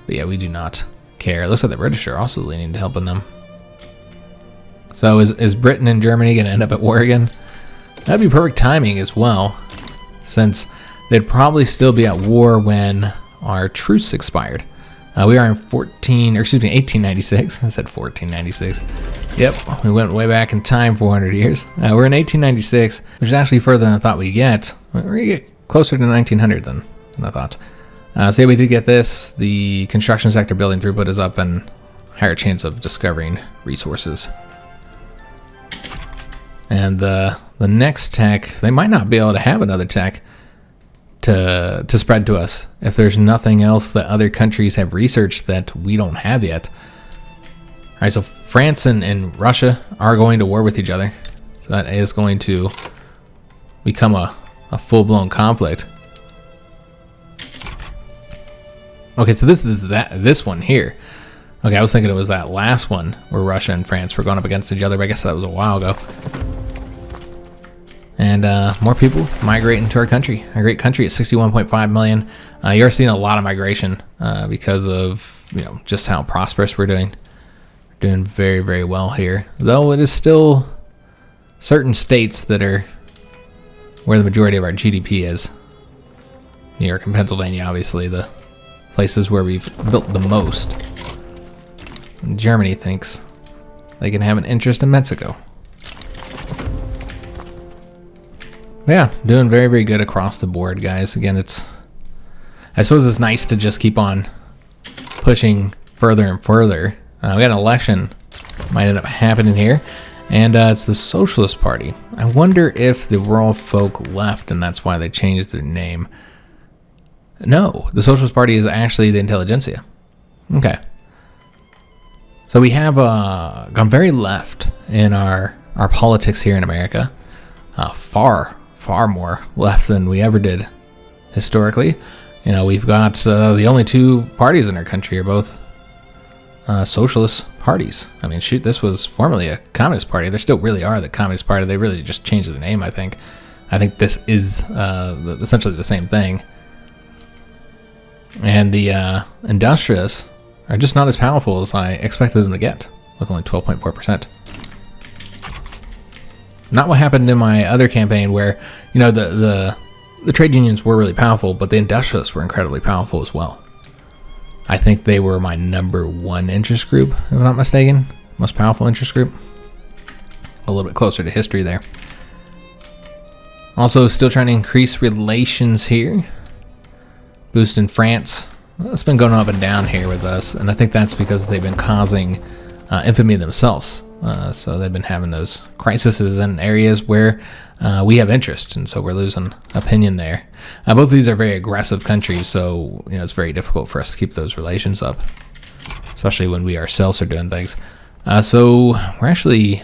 But yeah, we do not care. It looks like the British are also leaning to helping them. So is Britain and Germany going to end up at war again? That'd be perfect timing as well, since they'd probably still be at war when our truce expired. We are in 1896. I said 1496. Yep, we went way back in time 400 years. We're in 1896, which is actually further than I thought we'd get. We're going to get closer to 1900 than I thought. So yeah, we did get this. The construction sector building throughput is up and higher chance of discovering resources. And the next tech, they might not be able to have another tech to spread to us if there's nothing else that other countries have researched that we don't have yet. All right, so France and Russia are going to war with each other. So that is going to become a full-blown conflict. Okay, so this is this one here. Okay, I was thinking it was that last one where Russia and France were going up against each other, but I guess that was a while ago. And more people migrating to our country. Our great country at 61.5 million. You're seeing a lot of migration because of, you know, just how prosperous we're doing. We're doing very, very well here. Though it is still certain states that are where the majority of our GDP is. New York and Pennsylvania, obviously, the places where we've built the most. And Germany thinks they can have an interest in Mexico. Yeah, doing very, very good across the board, guys. Again, I suppose it's nice to just keep on pushing further and further. We got an election might end up happening here, and it's the Socialist Party. I wonder if the rural folk left, and that's why they changed their name. No, the Socialist Party is actually the intelligentsia. Okay. So we have gone very left in our politics here in America. Far more left than we ever did historically. You know, we've got the only two parties in our country are both socialist parties. I mean, shoot, this was formerly a communist party. They still really are the communist party. They really just changed the name, I think. I think this is essentially the same thing. And the industrialists are just not as powerful as I expected them to get, with only 12.4%. Not what happened in my other campaign where, you know, the trade unions were really powerful, but the industrialists were incredibly powerful as well. I think they were my #1 interest group, if I'm not mistaken. Most powerful interest group. A little bit closer to history there. Also, still trying to increase relations here. Boost in France. It's been going up and down here with us, and I think that's because they've been causing infamy themselves. So they've been having those crises in areas where we have interest, and so we're losing opinion there. Both of these are very aggressive countries, so you know it's very difficult for us to keep those relations up, especially when we ourselves are doing things. So we're actually,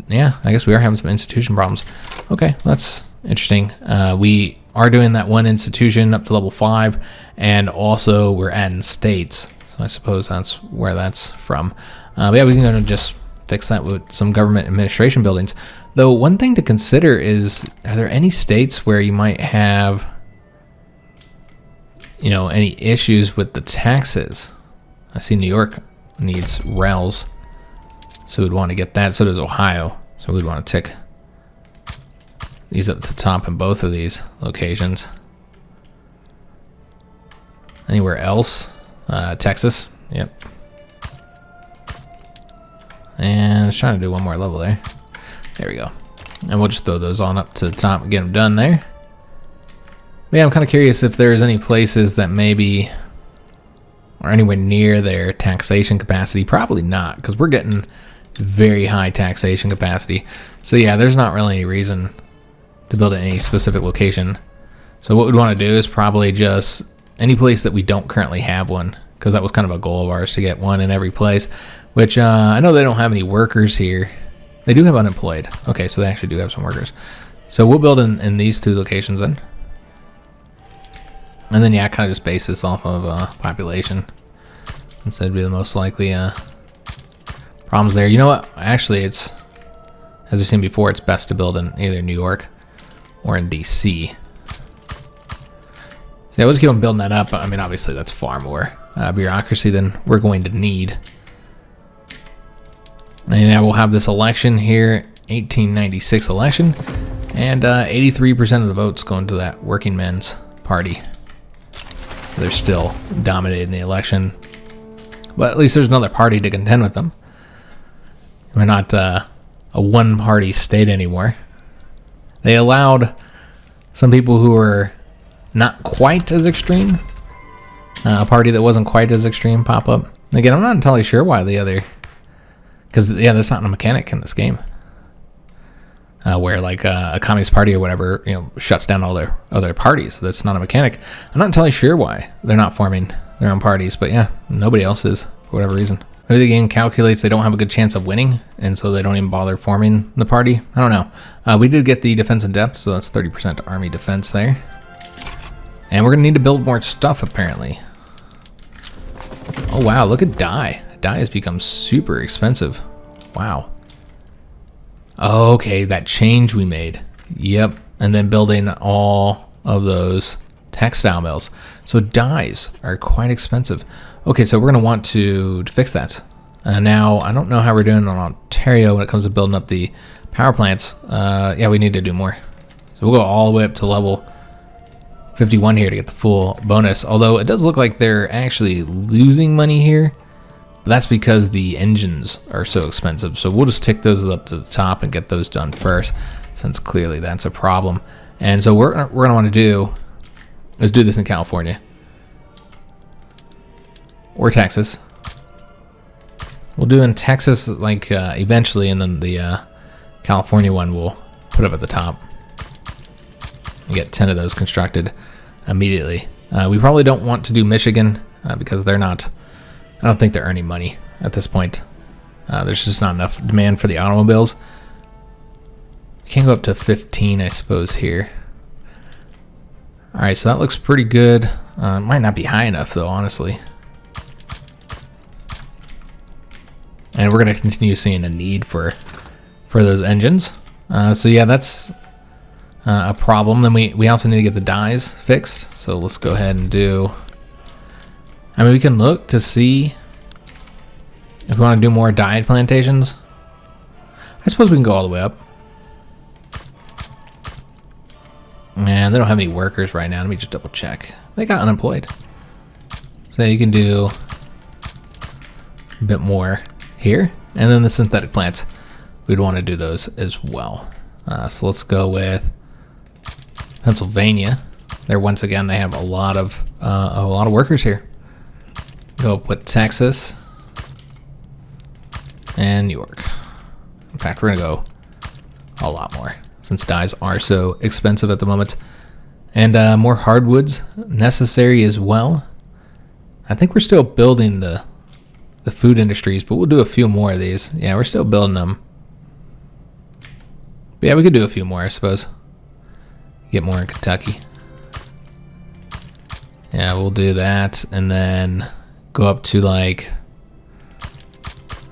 yeah, I guess we are having some institution problems. Okay, that's interesting. We are doing that one institution up to level 5, and also we're adding states. So I suppose that's where that's from. But yeah, we can go and just fix that with some government administration buildings. Though one thing to consider is, are there any states where you might have, you know, any issues with the taxes? I see New York needs rails, so we'd want to get that. So does Ohio. So we'd want to tick these up to the top in both of these locations. Anywhere else? Texas. Yep. And just trying to do one more level there. There we go. And we'll just throw those on up to the top and get them done there. But yeah, I'm kind of curious if there's any places that maybe are anywhere near their taxation capacity. Probably not, because we're getting very high taxation capacity. So yeah, there's not really any reason to build at any specific location. So what we'd want to do is probably just any place that we don't currently have one, because that was kind of a goal of ours to get one in every place, which I know they don't have any workers here. They do have unemployed. Okay, so they actually do have some workers. So we'll build in these two locations then. And then yeah, kind of just base this off of population, since that'd be the most likely problems there. You know what? Actually, it's, as we've seen before, it's best to build in either New York or in DC. So yeah, we'll just keep on building that up. I mean, obviously that's far more bureaucracy than we're going to need. And now we'll have this election here, 1896 election, and 83% of the votes going to that working men's party. So they're still dominating the election, but at least there's another party to contend with them. We're not a one-party state anymore. They allowed some people who were not quite as extreme, a party that wasn't quite as extreme, pop up. Again, I'm not entirely sure why the other, because yeah, there's not a mechanic in this game where like a communist party or whatever, you know, shuts down all their other parties. That's not a mechanic. I'm not entirely sure why they're not forming their own parties, but yeah, nobody else is for whatever reason. Maybe the game calculates they don't have a good chance of winning, and so they don't even bother forming the party. I don't know. We did get the defense in depth, so that's 30% army defense there. And we're going to need to build more stuff, apparently. Oh, wow, look at dye. Dye has become super expensive. Wow. Okay, that change we made. Yep, and then building all of those textile mills. So dyes are quite expensive. Okay, so we're going to want to fix that. Now, I don't know how we're doing on Ontario when it comes to building up the power plants. Yeah, we need to do more. So we'll go all the way up to level 51 here to get the full bonus. Although it does look like they're actually losing money here. But that's because the engines are so expensive. So we'll just tick those up to the top and get those done first, since clearly that's a problem. And so what we're going to want to do is do this in California. Or Texas. We'll do in Texas like eventually, and then the California one we'll put up at the top. And get 10 of those constructed immediately. We probably don't want to do Michigan because they're not, I don't think they're earning money at this point. There's just not enough demand for the automobiles. We can go up to 15, I suppose, here. Alright, so that looks pretty good. It might not be high enough, though, honestly. And we're going to continue seeing a need for those engines. So yeah, that's a problem. Then we also need to get the dyes fixed. So let's go ahead and do... I mean, we can look to see if we want to do more dyed plantations. I suppose we can go all the way up. Man, they don't have any workers right now. Let me just double check. They got unemployed. So you can do a bit more here. And then the synthetic plants, we'd want to do those as well. So let's go with Pennsylvania. There, once again, they have a lot of workers here. Go up with Texas and New York. In fact, we're gonna go a lot more since dyes are so expensive at the moment. And more hardwoods necessary as well. I think we're still building the food industries, but we'll do a few more of these. Yeah, we're still building them. But yeah, we could do a few more, I suppose. Get more in Kentucky. Yeah, we'll do that, and then go up to like,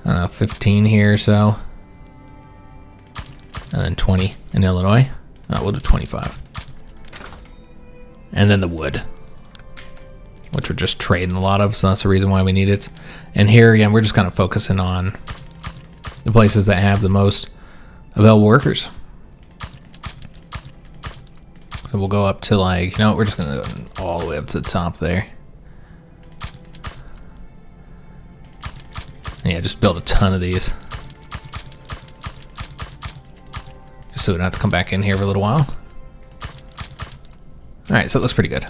I don't know, 15 here or so. And then 20 in Illinois. We'll do 25. And then the wood, which we're just trading a lot of, so that's the reason why we need it. And here again, we're just kind of focusing on the places that have the most available workers. So we'll go up to like, you know what, we're just gonna go all the way up to the top there. And yeah, just build a ton of these. Just so we don't have to come back in here for a little while. All right, so it looks pretty good.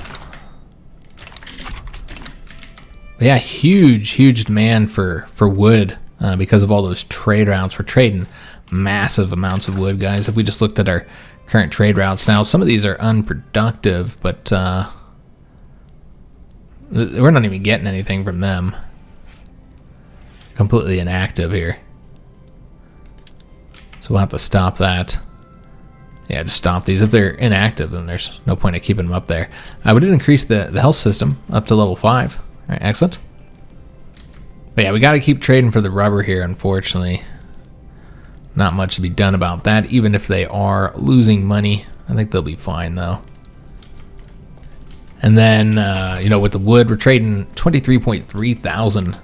But yeah, huge demand for wood because of all those trade routes. We're trading massive amounts of wood, guys. If we just looked at our current trade routes now, some of these are unproductive, but we're not even getting anything from them. Completely inactive here. So we'll have to stop that. Yeah, just stop these. If they're inactive, then there's no point in keeping them up there. We did increase the health system up to level 5. All right, excellent. But yeah, we got to keep trading for the rubber here, unfortunately. Not much to be done about that, even if they are losing money. I think they'll be fine, though. And then, with the wood, we're trading 23.3 thousand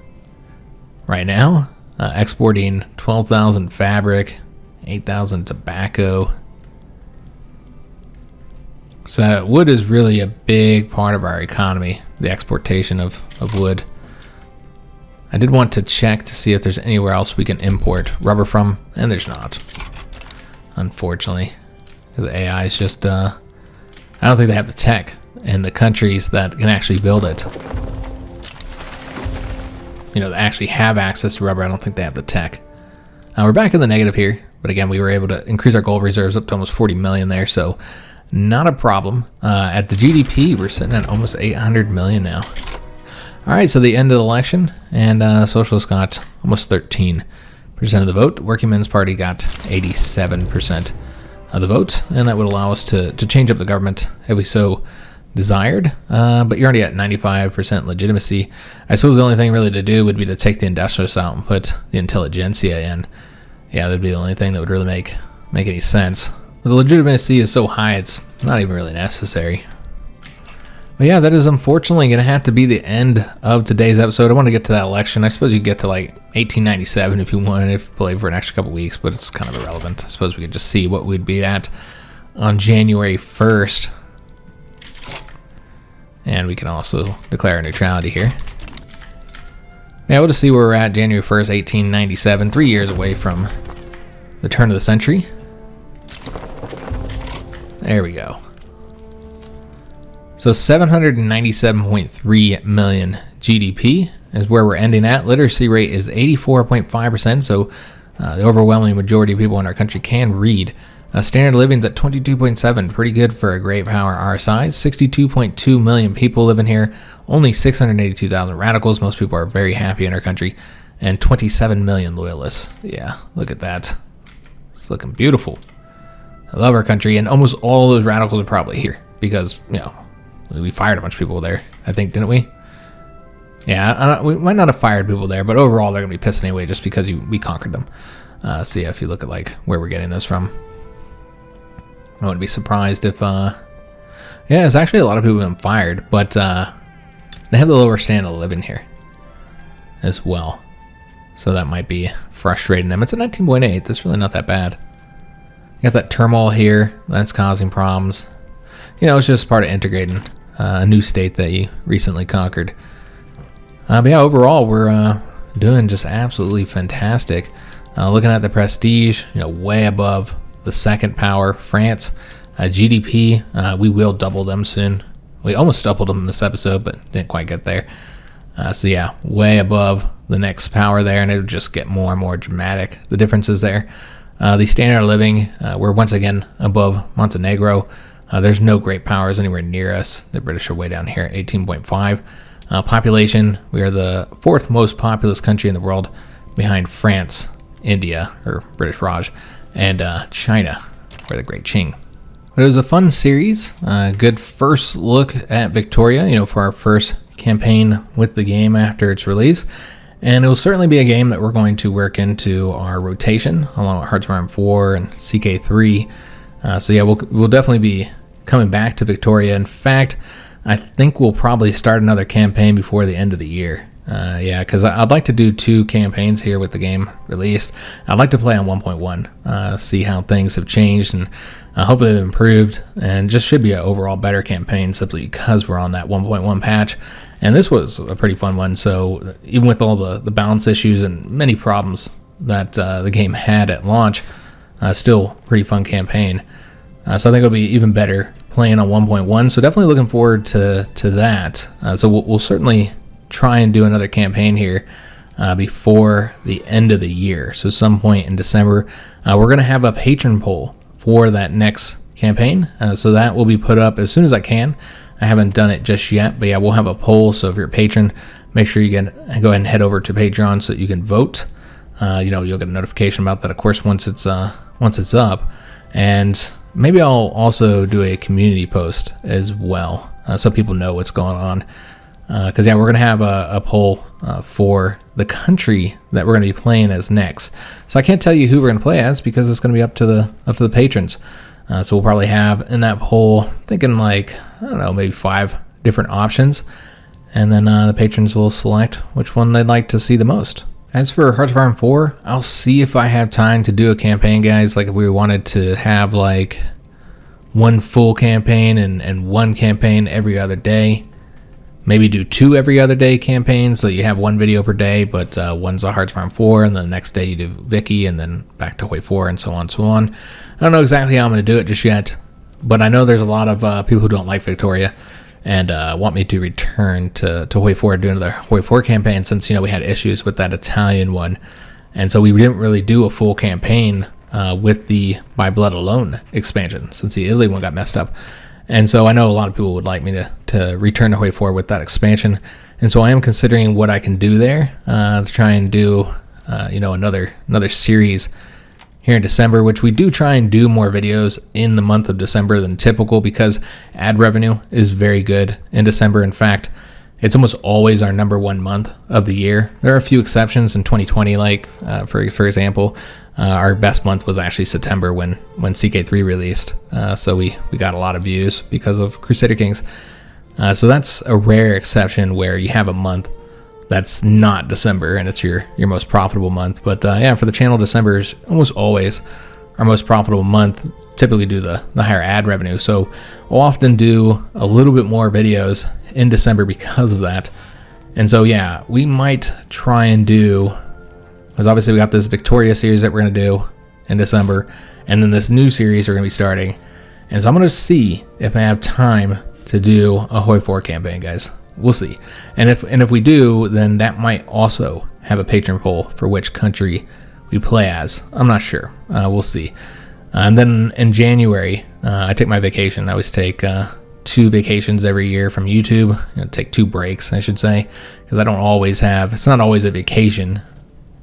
right now. Exporting 12,000 fabric, 8,000 tobacco. So wood is really a big part of our economy, the exportation of wood. I did want to check to see if there's anywhere else we can import rubber from, and there's not, unfortunately, because AI is just, I don't think they have the tech in the countries that can actually build it. That actually have access to rubber. I don't think they have the tech. We're back in the negative here, but again, we were able to increase our gold reserves up to almost 40 million there, so not a problem. At the GDP, we're sitting at almost 800 million now. All right, so the end of the election, and Socialists got almost 13% of the vote. Working Men's Party got 87% of the vote, and that would allow us to change up the government if we so desired. But you're already at 95% legitimacy. I suppose the only thing really to do would be to take the industrialists out and put the intelligentsia in. Yeah, that'd be the only thing that would really make any sense. But the legitimacy is so high, it's not even really necessary. But yeah, that is unfortunately going to have to be the end of today's episode. I want to get to that election. I suppose you could get to like 1897 if you wanted to play for an extra couple weeks, but it's kind of irrelevant. I suppose we could just see what we'd be at on January 1st. And we can also declare neutrality here. Yeah, we'll just see where we're at January 1st, 1897, 3 years away from the turn of the century. There we go. So 797.3 million GDP is where we're ending at. Literacy rate is 84.5%, so the overwhelming majority of people in our country can read. Standard living's at 22.7, pretty good for a great power our size. 62.2 million people living here, only 682,000 radicals. Most people are very happy in our country, and 27 million loyalists. Yeah, look at that. It's looking beautiful. I love our country, and almost all those radicals are probably here because, we fired a bunch of people there, I think, didn't we? Yeah, we might not have fired people there, but overall they're going to be pissed anyway just because we conquered them. So yeah, if you look at like where we're getting this from, I wouldn't be surprised if, yeah, it's actually a lot of people have been fired, but they have the lower standard of living here as well. So that might be frustrating them. It's a 19.8, that's really not that bad. You got that turmoil here, that's causing problems. It's just part of integrating a new state that you recently conquered. But yeah, overall, we're doing just absolutely fantastic. Looking at the prestige, way above the second power, France. GDP, we will double them soon. We almost doubled them in this episode, but didn't quite get there. So yeah, way above the next power there, and it'll just get more and more dramatic, the differences there. The standard of living, we're once again above Montenegro. There's no great powers anywhere near us. The British are way down here at 18.5. Population, we are the 4th most populous country in the world, behind France, India, or British Raj, and China, or the Great Qing. But it was a fun series. Good first look at Victoria, for our first campaign with the game after its release. And it will certainly be a game that we're going to work into our rotation, along with Hearts of Iron 4 and CK3. So yeah, we'll definitely be coming back to Victoria. In fact, I think we'll probably start another campaign before the end of the year. Yeah, because I'd like to do 2 campaigns here with the game released. I'd like to play on 1.1, see how things have changed, and hopefully they've improved, and just should be an overall better campaign simply because we're on that 1.1 patch. And this was a pretty fun one, so even with all the balance issues and many problems that the game had at launch, still pretty fun campaign. So I think it'll be even better playing on 1.1, so definitely looking forward to that. So we'll certainly try and do another campaign here before the end of the year. So some point in December, we're going to have a patron poll for that next campaign. So that will be put up as soon as I can. I haven't done it just yet, but yeah, we'll have a poll. So if you're a patron, make sure you can go ahead and head over to Patreon so that you can vote. You'll get a notification about that, of course, once it's up. And maybe I'll also do a community post as well, so people know what's going on. Because we're gonna have a poll for the country that we're gonna be playing as next. So I can't tell you who we're gonna play as because it's gonna be up to the patrons. So we'll probably have in that poll, thinking like, I don't know, maybe 5 different options, and then the patrons will select which one they'd like to see the most. As for Hearts of Iron 4, I'll see if I have time to do a campaign, guys. Like if we wanted to have like one full campaign and one campaign every other day. Maybe do 2 every other day campaigns, so you have 1 video per day, but one's a Hearts of Iron 4, and then the next day you do Vicky, and then back to Way 4, and so on and so on. I don't know exactly how I'm going to do it just yet, but I know there's a lot of people who don't like Victoria and want me to return to Way 4, do another Way 4 campaign, since we had issues with that Italian one, and so we didn't really do a full campaign with the By Blood Alone expansion, since the Italy one got messed up. And so I know a lot of people would like me to return to Way 4 with that expansion. And so I am considering what I can do there to try and do, another series here in December, which we do try and do more videos in the month of December than typical because ad revenue is very good in December. In fact, it's almost always our number 1 month of the year. There are a few exceptions in 2020, like for example, our best month was actually September when CK3 released. So we got a lot of views because of Crusader Kings. So that's a rare exception where you have a month that's not December and it's your most profitable month. But for the channel, December is almost always our most profitable month, typically due to the higher ad revenue. So we'll often do a little bit more videos in December because of that. And so we might try and do, because obviously we got this Victoria series that we're going to do in December, and then this new series we're going to be starting. And so I'm going to see if I have time to do a Hoi 4 campaign, guys. We'll see. And if we do, then that might also have a patron poll for which country we play as. I'm not sure. We'll see. And then in January, I take my vacation. I always take 2 vacations every year from YouTube. Take 2 breaks, I should say, because I don't always have. It's not always a vacation.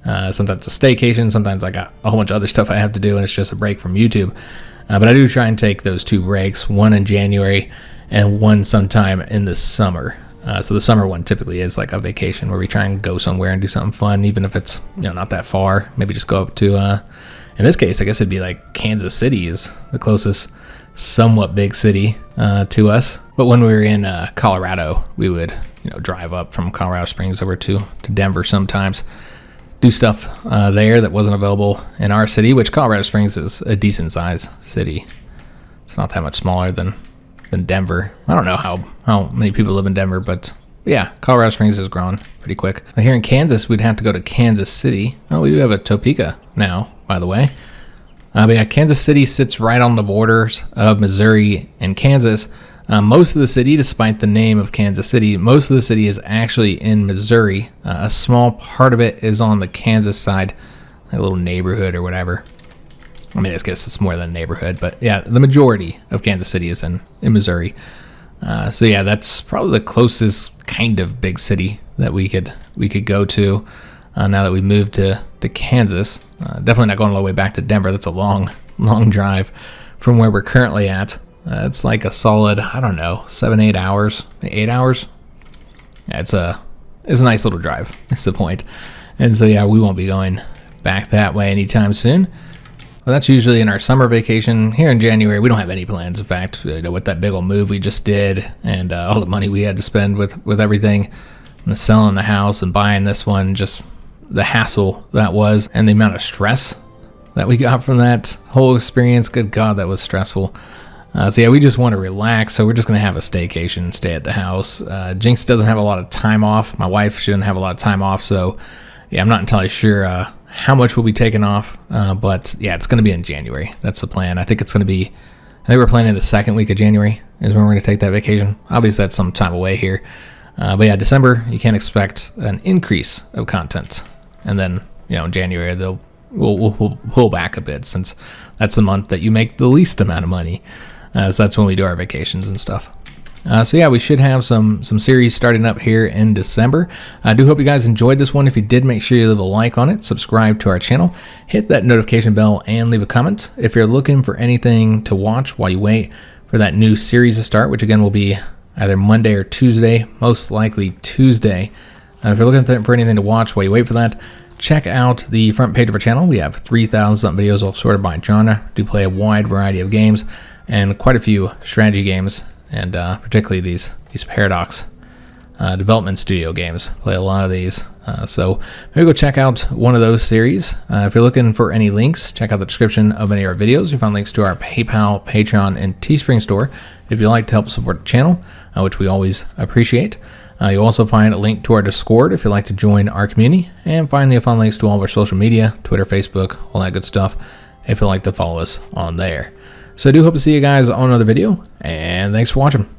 Sometimes it's a staycation. Sometimes I got a whole bunch of other stuff I have to do, and it's just a break from YouTube. But I do try and take those 2 breaks, one in January and one sometime in the summer. So the summer one typically is like a vacation where we try and go somewhere and do something fun, even if it's not that far. Maybe just go up to, in this case, I guess it'd be like Kansas City is the closest somewhat big city to us. But when we were in Colorado, we would drive up from Colorado Springs over to Denver sometimes. Do stuff there that wasn't available in our city, which Colorado Springs is a decent sized city. It's not that much smaller than Denver. I don't know how many people live in Denver, but Colorado Springs has grown pretty quick. Here in Kansas, we'd have to go to Kansas City. Oh, we do have a Topeka now, by the way. But Kansas City sits right on the borders of Missouri and Kansas. Most of the city, despite the name of Kansas City, most of the city is actually in Missouri. A small part of it is on the Kansas side, a little neighborhood or whatever. I mean, I guess it's more than a neighborhood, but the majority of Kansas City is in Missouri. So that's probably the closest kind of big city that we could go to now that we moved to Kansas. Definitely not going all the way back to Denver. That's a long drive from where we're currently at. It's like a solid, 7-8 hours, 8 hours. It's a nice little drive. That's the point. And so we won't be going back that way anytime soon. Well, that's usually in our summer vacation. Here in January, we don't have any plans. In fact, with that big old move we just did and all the money we had to spend with everything, and selling the house and buying this one, just the hassle that was and the amount of stress that we got from that whole experience. Good God, that was stressful. So we just want to relax. So we're just going to have a staycation, stay at the house. Jinx doesn't have a lot of time off. My wife shouldn't have a lot of time off. So I'm not entirely sure how much we'll be taking off, but it's going to be in January. That's the plan. I think it's going to be I think we're planning the second week of January is when we're going to take that vacation. Obviously, that's some time away here. But yeah, December, you can expect an increase of content. And then, in January, we'll pull back a bit, since that's the month that you make the least amount of money. So that's when we do our vacations and stuff. So yeah, we should have some series starting up here in December. I do hope you guys enjoyed this one. If you did, make sure you leave a like on it, subscribe to our channel, hit that notification bell, and leave a comment. If you're looking for anything to watch while you wait for that new series to start, which again will be either Monday or Tuesday, most likely Tuesday. If you're looking for anything to watch while you wait for that, check out the front page of our channel. We have 3,000 something videos all sorted by genre. Do play a wide variety of games and quite a few strategy games, and particularly these Paradox development studio games. Play a lot of these. So maybe go check out one of those series. If you're looking for any links, check out the description of any of our videos. You find links to our PayPal, Patreon, and Teespring store if you'd like to help support the channel, which we always appreciate. You'll also find a link to our Discord if you'd like to join our community. And finally, you'll find links to all of our social media, Twitter, Facebook, all that good stuff, if you'd like to follow us on there. So I do hope to see you guys on another video, and thanks for watching.